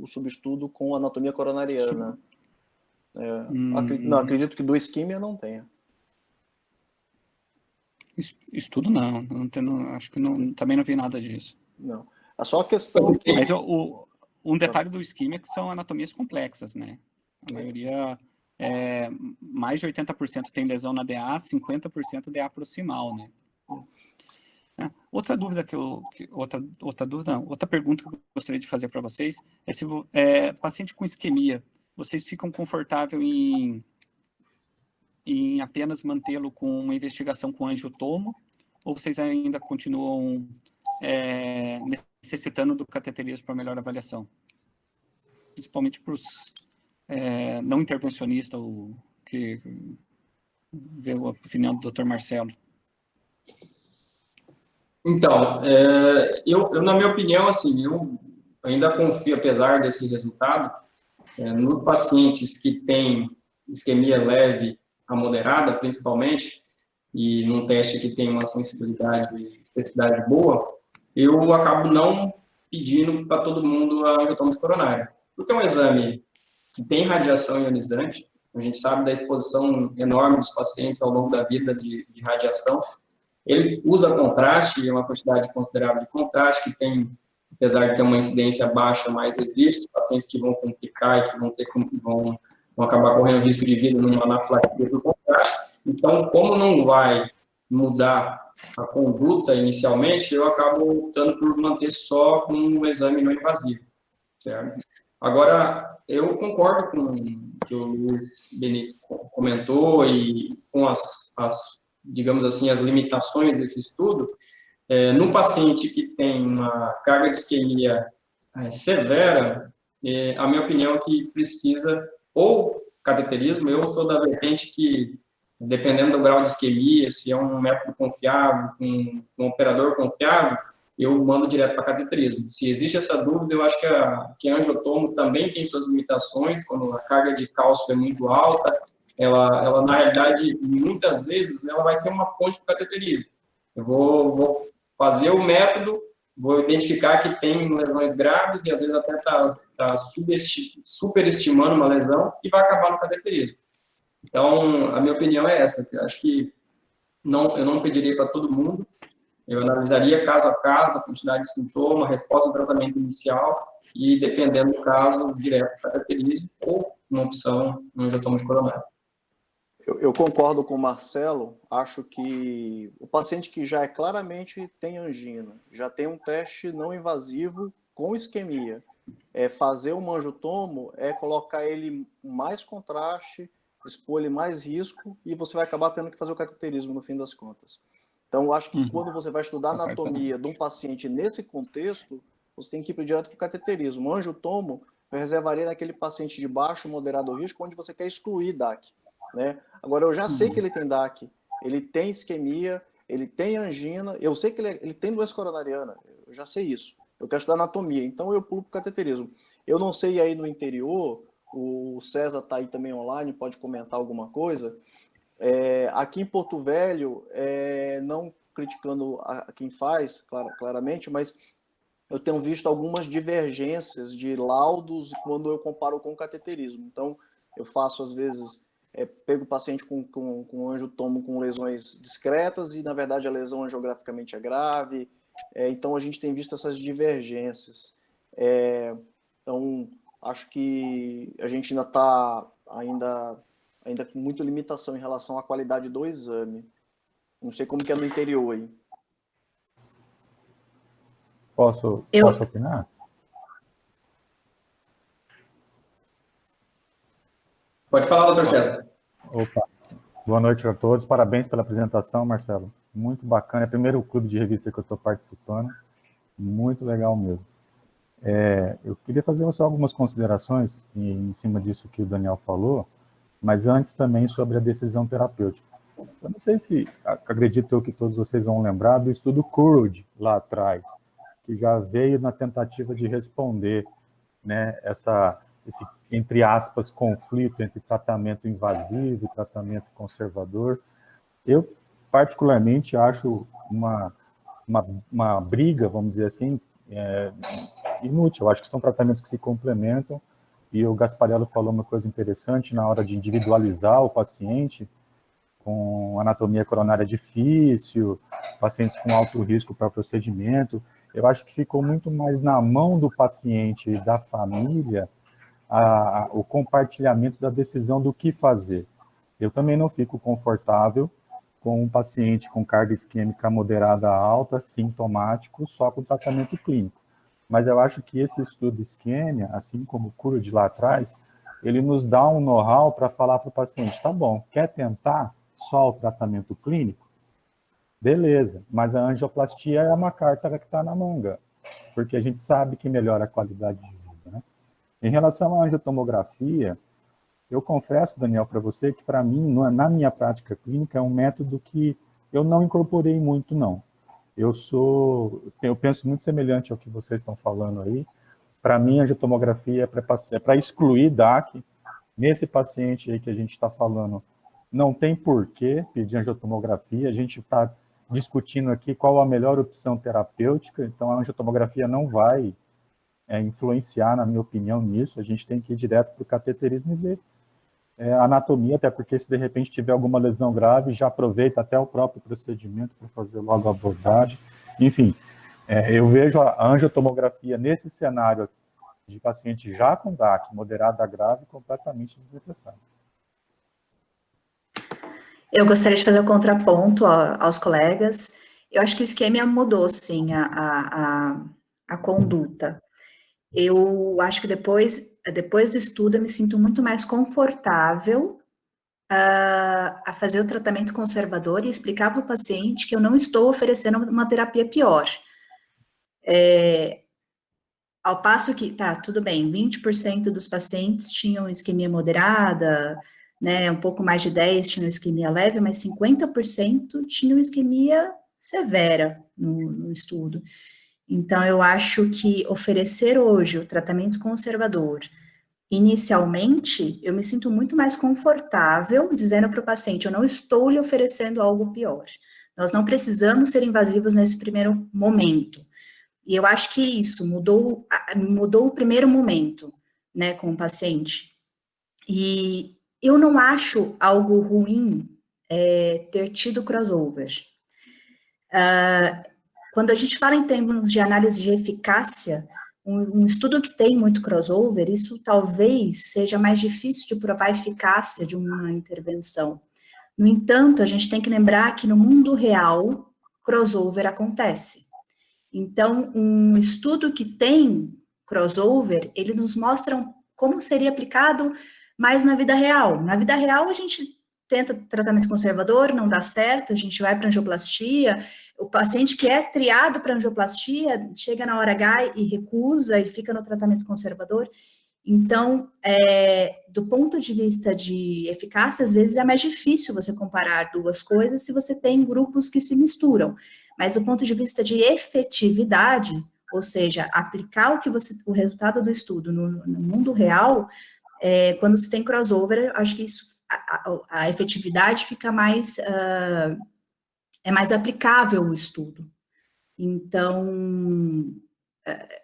Speaker 1: subestudo com anatomia coronariana. Não, acredito que do isquemia não tenha.
Speaker 2: Estudo não acho que também não vi nada disso.
Speaker 1: Não. É só a questão...
Speaker 2: Mas um detalhe do isquemia é que são anatomias complexas, né? A maioria, mais de 80% tem lesão na DA, 50% DA proximal, né? Outra dúvida outra pergunta que eu gostaria de fazer para vocês é se paciente com isquemia, vocês ficam confortáveis em apenas mantê-lo com uma investigação com angiotomo, ou vocês ainda continuam necessitando do cateterismo para melhor avaliação? Principalmente para os não intervencionistas, que vê a opinião do Dr. Marcelo.
Speaker 4: Então, eu, na minha opinião, assim, eu ainda confio, apesar desse resultado, nos pacientes que têm isquemia leve a moderada, principalmente, e num teste que tem uma sensibilidade e especificidade boa, eu acabo não pedindo para todo mundo a angiotomo de coronária. Porque é um exame que tem radiação ionizante, a gente sabe da exposição enorme dos pacientes ao longo da vida de radiação. Ele usa contraste, uma quantidade considerável de contraste, que tem, apesar de ter uma incidência baixa, mas existe pacientes que vão complicar e que vão acabar correndo risco de vida numa anafilaxia por contraste. Então, como não vai mudar a conduta inicialmente, eu acabo optando por manter só com um exame não invasivo, certo? Agora, eu concordo com o que o Luiz Benito comentou e com digamos assim, as limitações desse estudo. No paciente que tem uma carga de isquemia severa, a minha opinião é que precisa ou cateterismo. Eu sou da vertente que, dependendo do grau de isquemia, se é um método confiável, um operador confiável, eu mando direto para cateterismo. Se existe essa dúvida, eu acho que a angiotomo também tem suas limitações, quando a carga de cálcio é muito alta, ela na realidade, muitas vezes, ela vai ser uma ponte para o cateterismo. Eu vou fazer o método, vou identificar que tem lesões graves, e às vezes até está superestimando uma lesão, e vai acabar no cateterismo. Então, a minha opinião é essa, que eu acho que eu não pediria para todo mundo, eu analisaria caso a caso a quantidade de sintoma, a resposta ao tratamento inicial e, dependendo do caso, direto para cateterismo ou uma opção no angiotomo de coronário.
Speaker 1: Eu concordo com o Marcelo, acho que o paciente que já claramente tem angina, já tem um teste não invasivo com isquemia, fazer um angiotomo é colocar ele mais contraste, expor ele mais risco e você vai acabar tendo que fazer o cateterismo no fim das contas. Então, eu acho que quando você vai estudar a anatomia de um paciente nesse contexto, você tem que ir direto para o cateterismo. O angiotomo eu reservaria naquele paciente de baixo, moderado risco, onde você quer excluir DAC. Né? Agora, eu já sei que ele tem DAC, ele tem isquemia, ele tem angina, eu sei que ele tem doença coronariana, eu já sei isso. Eu quero estudar anatomia, então eu pulo para o cateterismo. Eu não sei aí no interior, o César está aí também online, pode comentar alguma coisa. Aqui em Porto Velho, não criticando a quem faz, claramente, mas eu tenho visto algumas divergências de laudos quando eu comparo com o cateterismo. Então, eu faço, às vezes, pego o paciente com angiotomo com lesões discretas e, na verdade, a lesão angiograficamente é grave. Então, a gente tem visto essas divergências. Então, acho que a gente ainda está ainda com muita limitação em relação à qualidade do exame. Não sei como que é no interior aí.
Speaker 6: Posso opinar?
Speaker 4: Pode falar, doutor César.
Speaker 6: Opa. Boa noite a todos. Parabéns pela apresentação, Marcelo. Muito bacana. É o primeiro clube de revista que eu estou participando. Muito legal mesmo. Eu queria fazer só algumas considerações em cima disso que o Daniel falou, mas antes também sobre a decisão terapêutica. Eu não sei se, acredito eu que todos vocês vão lembrar do estudo CURD lá atrás, que já veio na tentativa de responder, né, esse, entre aspas, conflito entre tratamento invasivo e tratamento conservador. Eu, particularmente, acho uma briga, vamos dizer assim, inútil. Eu acho que são tratamentos que se complementam, e o Gasparello falou uma coisa interessante na hora de individualizar o paciente com anatomia coronária difícil, pacientes com alto risco para procedimento. Eu acho que ficou muito mais na mão do paciente e da família o compartilhamento da decisão do que fazer. Eu também não fico confortável com um paciente com carga isquêmica moderada a alta, sintomático, só com tratamento clínico. Mas eu acho que esse estudo isquêmia, assim como o CURD lá atrás, ele nos dá um know-how para falar para o paciente, tá bom, quer tentar só o tratamento clínico? Beleza, mas a angioplastia é uma carta que está na manga, porque a gente sabe que melhora a qualidade de vida, né? Em relação à angiotomografia, eu confesso, Daniel, para você, que para mim, na minha prática clínica, é um método que eu não incorporei muito, não. Eu penso muito semelhante ao que vocês estão falando aí. Para mim, a angiotomografia é para excluir DAC. Nesse paciente aí que a gente está falando, não tem porquê pedir angiotomografia. A gente está discutindo aqui qual a melhor opção terapêutica, então a angiotomografia não vai influenciar, na minha opinião, nisso. A gente tem que ir direto para o cateterismo e ver anatomia, até porque se de repente tiver alguma lesão grave, já aproveita até o próprio procedimento para fazer logo a abordagem. Enfim, eu vejo a angiotomografia nesse cenário de paciente já com DAC, moderada a grave, completamente desnecessário.
Speaker 7: Eu gostaria de fazer um contraponto aos colegas. Eu acho que o isquemia mudou, sim, a conduta. Eu acho que depois do estudo eu me sinto muito mais confortável a fazer o tratamento conservador e explicar para o paciente que eu não estou oferecendo uma terapia pior. ao passo que, tá, tudo bem, 20% dos pacientes tinham isquemia moderada, né, um pouco mais de 10% tinham isquemia leve, mas 50% tinham isquemia severa no estudo. Então, eu acho que oferecer hoje o tratamento conservador, inicialmente, eu me sinto muito mais confortável dizendo para o paciente, eu não estou lhe oferecendo algo pior. Nós não precisamos ser invasivos nesse primeiro momento. E eu acho que isso mudou o primeiro momento, né, com o paciente. E eu não acho algo ruim ter tido crossover. Quando a gente fala em termos de análise de eficácia, um estudo que tem muito crossover, isso talvez seja mais difícil de provar a eficácia de uma intervenção. No entanto, a gente tem que lembrar que no mundo real, crossover acontece. Então, um estudo que tem crossover, ele nos mostra como seria aplicado mais na vida real. Na vida real, a gente tenta tratamento conservador, não dá certo, a gente vai para angioplastia, o paciente que é triado para angioplastia, chega na hora H e recusa e fica no tratamento conservador. Então, do ponto de vista de eficácia, às vezes é mais difícil você comparar duas coisas se você tem grupos que se misturam. Mas do ponto de vista de efetividade, ou seja, aplicar o resultado do estudo no mundo real, quando se tem crossover, acho que isso, a efetividade fica mais, é mais aplicável o estudo. Então,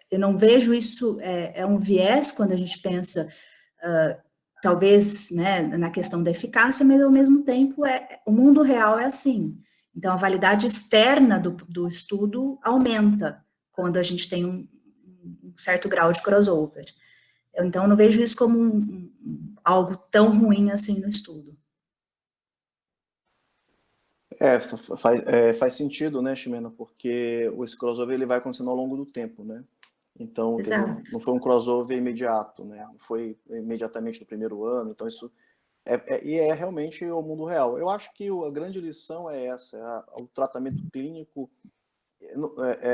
Speaker 7: eu não vejo isso, é um viés quando a gente pensa, talvez, né, na questão da eficácia, mas ao mesmo tempo, o mundo real é assim. Então, a validade externa do estudo aumenta quando a gente tem um certo grau de crossover. Então, eu não vejo isso como algo tão ruim assim no estudo.
Speaker 1: Faz sentido, né, Ximena, porque esse crossover ele vai acontecendo ao longo do tempo, né? Então, quer dizer, não foi um crossover imediato, né? Não foi imediatamente no primeiro ano, então isso é realmente o mundo real. Eu acho que a grande lição é essa, o tratamento clínico,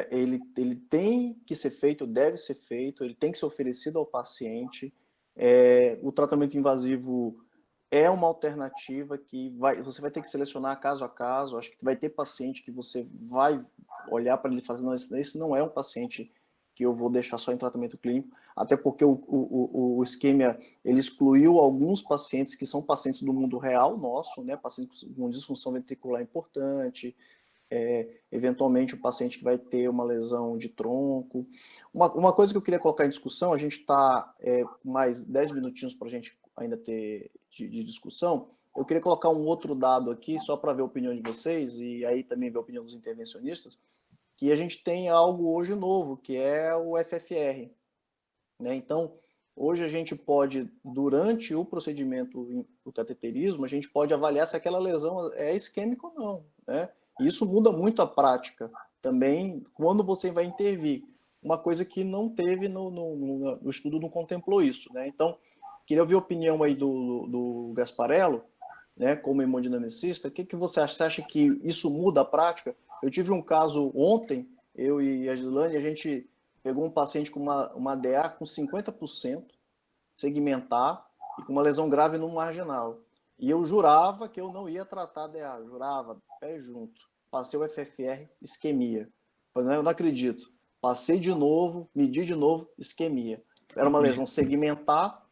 Speaker 1: ele tem que ser feito, deve ser feito, ele tem que ser oferecido ao paciente. O tratamento invasivo é uma alternativa que você vai ter que selecionar caso a caso. Acho que vai ter paciente que você vai olhar para ele e falar, não, esse não é um paciente que eu vou deixar só em tratamento clínico, até porque o isquemia, ele excluiu alguns pacientes que são pacientes do mundo real nosso, né, pacientes com disfunção ventricular importante, eventualmente o paciente que vai ter uma lesão de tronco. Uma coisa que eu queria colocar em discussão, a gente está mais 10 minutinhos para a gente ainda ter de discussão, eu queria colocar um outro dado aqui, só para ver a opinião de vocês, e aí também ver a opinião dos intervencionistas, que a gente tem algo hoje novo, que é o FFR. Né? Então, hoje a gente pode, durante o procedimento do cateterismo, a gente pode avaliar se aquela lesão é isquêmica ou não. Né? E isso muda muito a prática também, quando você vai intervir. Uma coisa que não teve no estudo, não contemplou isso. Né? Então, queria ouvir a opinião aí do Gasparello, né, como hemodinamicista. O que você acha? Você acha que isso muda a prática? Eu tive um caso ontem, eu e a Gislane, a gente pegou um paciente com uma DA com 50% segmentar e com uma lesão grave no marginal. E eu jurava que eu não ia tratar a DA, jurava, pé junto. Passei o FFR, isquemia. Falei, eu não acredito. Passei de novo, medi de novo, isquemia. Era uma lesão segmentar,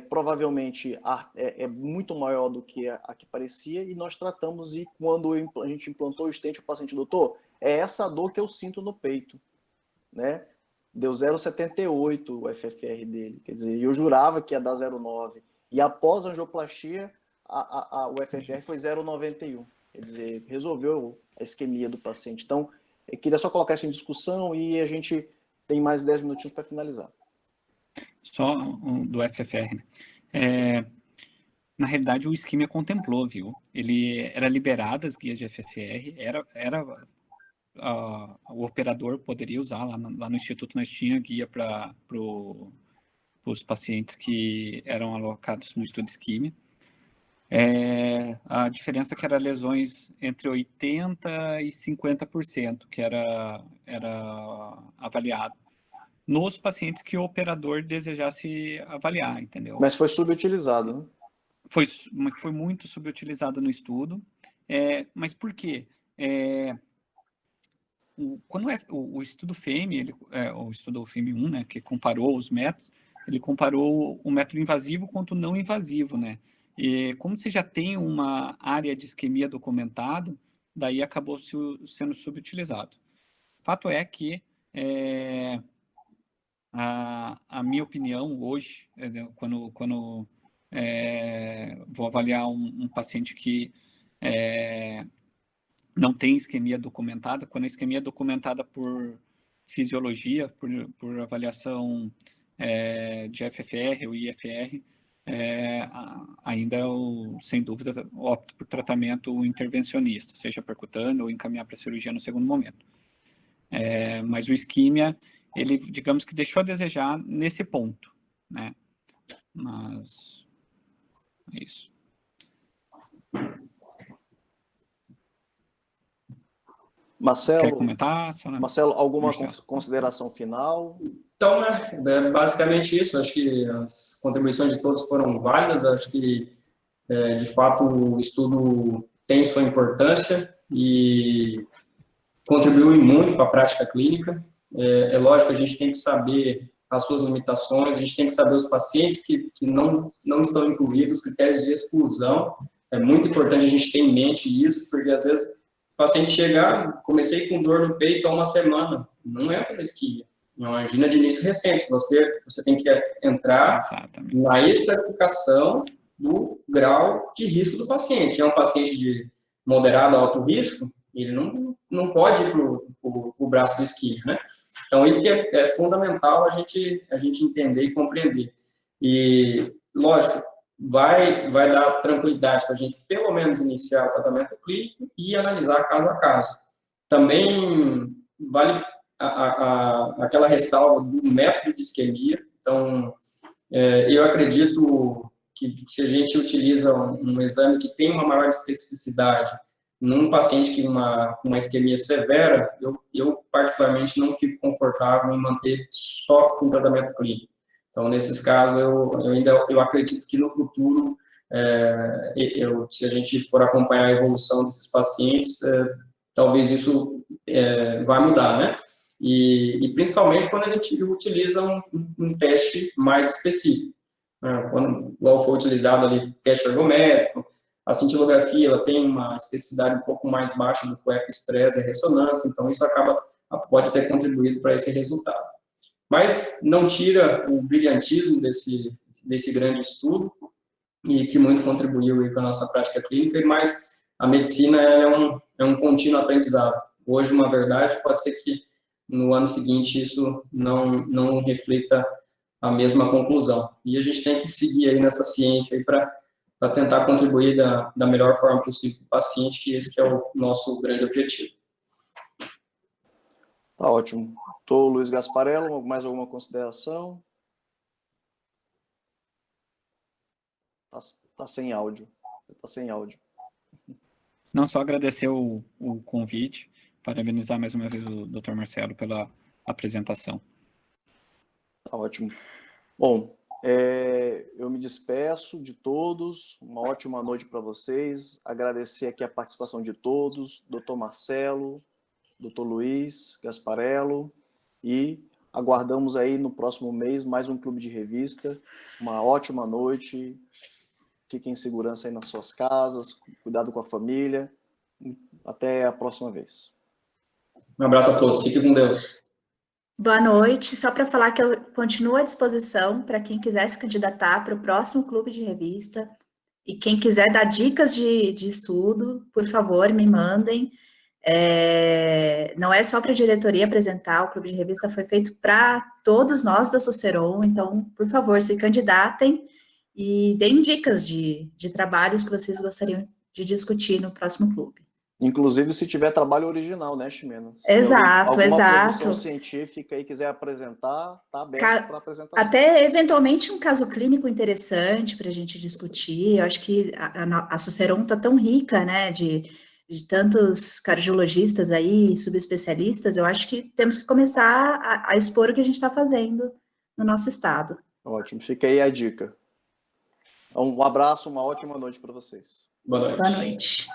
Speaker 1: provavelmente é muito maior do que a que parecia, e nós tratamos, e quando a gente implantou o stent, o paciente, doutor, é essa dor que eu sinto no peito, né? Deu 0,78 o FFR dele, quer dizer, eu jurava que ia dar 0,9, e após a angioplastia, o FFR foi 0,91, quer dizer, resolveu a isquemia do paciente. Então, eu queria só colocar isso em discussão, e a gente tem mais 10 minutinhos para finalizar.
Speaker 2: Só do FFR, né? Na realidade, o isquemia contemplou, viu? Ele era liberado as guias de FFR, o operador poderia usar, lá no Instituto nós tinha guia para os pacientes que eram alocados no estudo isquemia. A diferença é que era lesões entre 80% e 50% que era avaliado. nos pacientes que o operador desejasse avaliar, entendeu?
Speaker 1: Mas foi subutilizado, né?
Speaker 2: Foi muito subutilizado no estudo. Mas por quê? Quando o estudo FEME, o estudo FEME-1, né, que comparou os métodos, ele comparou o método invasivo contra o não invasivo, né? E como você já tem uma área de isquemia documentada, daí acabou sendo subutilizado. Fato é que a minha opinião hoje, quando vou avaliar um paciente que não tem isquemia documentada, quando a isquemia é documentada por fisiologia, por avaliação de FFR ou IFR, ainda eu, sem dúvida, opto por tratamento intervencionista, seja percutâneo ou encaminhar para cirurgia no segundo momento. Mas o isquímia, ele, digamos que deixou a desejar nesse ponto, né? Mas é isso.
Speaker 1: Marcelo,
Speaker 2: quer comentar?
Speaker 1: Marcelo, alguma consideração final?
Speaker 4: Então, né, basicamente isso. Acho que as contribuições de todos foram válidas. Acho que, de fato, o estudo tem sua importância e contribui muito para a prática clínica. É lógico que a gente tem que saber as suas limitações, a gente tem que saber os pacientes que não estão incluídos, os critérios de exclusão. É muito importante a gente ter em mente isso, porque às vezes o paciente chega, comecei com dor no peito há uma semana, não entra na isquemia. É uma angina de início recente. Você tem que entrar na estratificação do grau de risco do paciente. É um paciente de moderado a alto risco, ele não pode ir para o braço do isquemia, né? Então, isso que é fundamental a gente entender e compreender. E, lógico, vai dar tranquilidade para a gente, pelo menos, iniciar o tratamento clínico e analisar caso a caso. Também vale aquela ressalva do método de isquemia. Então, eu acredito que se a gente utiliza um exame que tem uma maior especificidade num paciente que uma isquemia severa, eu particularmente não fico confortável em manter só com tratamento clínico. Então, nesses casos, eu acredito que no futuro, se a gente for acompanhar a evolução desses pacientes, talvez isso vai mudar, né? E principalmente quando a gente utiliza um teste mais específico. Quando igual foi utilizado ali teste ergométrico, a cintilografia ela tem uma especificidade um pouco mais baixa do que o ecoestresse e a ressonância, então isso pode ter contribuído para esse resultado. Mas não tira o brilhantismo desse grande estudo, e que muito contribuiu com a nossa prática clínica, mas a medicina é um contínuo aprendizado. Hoje, uma verdade, pode ser que no ano seguinte isso não reflita a mesma conclusão. E a gente tem que seguir aí nessa ciência aí para tentar contribuir da melhor forma possível para o paciente, que esse que é o nosso grande objetivo.
Speaker 1: Tá ótimo. Doutor Luiz Gasparello, mais alguma consideração? Tá sem áudio. Tá sem áudio.
Speaker 2: Não, só agradecer o convite, parabenizar mais uma vez o Dr. Marcelo pela apresentação.
Speaker 1: Tá ótimo. Bom, eu me despeço de todos, uma ótima noite para vocês, agradecer aqui a participação de todos, Dr. Marcelo, Dr. Luiz Gasparello, e aguardamos aí no próximo mês mais um Clube de Revista. Uma ótima noite, fiquem em segurança aí nas suas casas, cuidado com a família, até a próxima vez.
Speaker 4: Um abraço a todos, fiquem com Deus.
Speaker 7: Boa noite, só para falar que eu continuo à disposição para quem quiser se candidatar para o próximo Clube de Revista, e quem quiser dar dicas de estudo, por favor, me mandem. Não é só para a diretoria apresentar, o Clube de Revista foi feito para todos nós da Soceron, então, por favor, se candidatem e deem dicas de trabalhos que vocês gostariam de discutir no próximo clube.
Speaker 1: Inclusive, se tiver trabalho original, né, Ximena?
Speaker 7: Exato.
Speaker 1: Produção científica e quiser apresentar, está aberto para apresentação.
Speaker 7: Até, eventualmente, um caso clínico interessante para a gente discutir. Eu acho que a Soceron está tão rica, né, de de tantos cardiologistas aí, subespecialistas, eu acho que temos que começar a expor o que a gente está fazendo no nosso estado.
Speaker 1: Ótimo, fica aí a dica. Um abraço, uma ótima noite para vocês.
Speaker 4: Boa noite.
Speaker 7: Boa noite.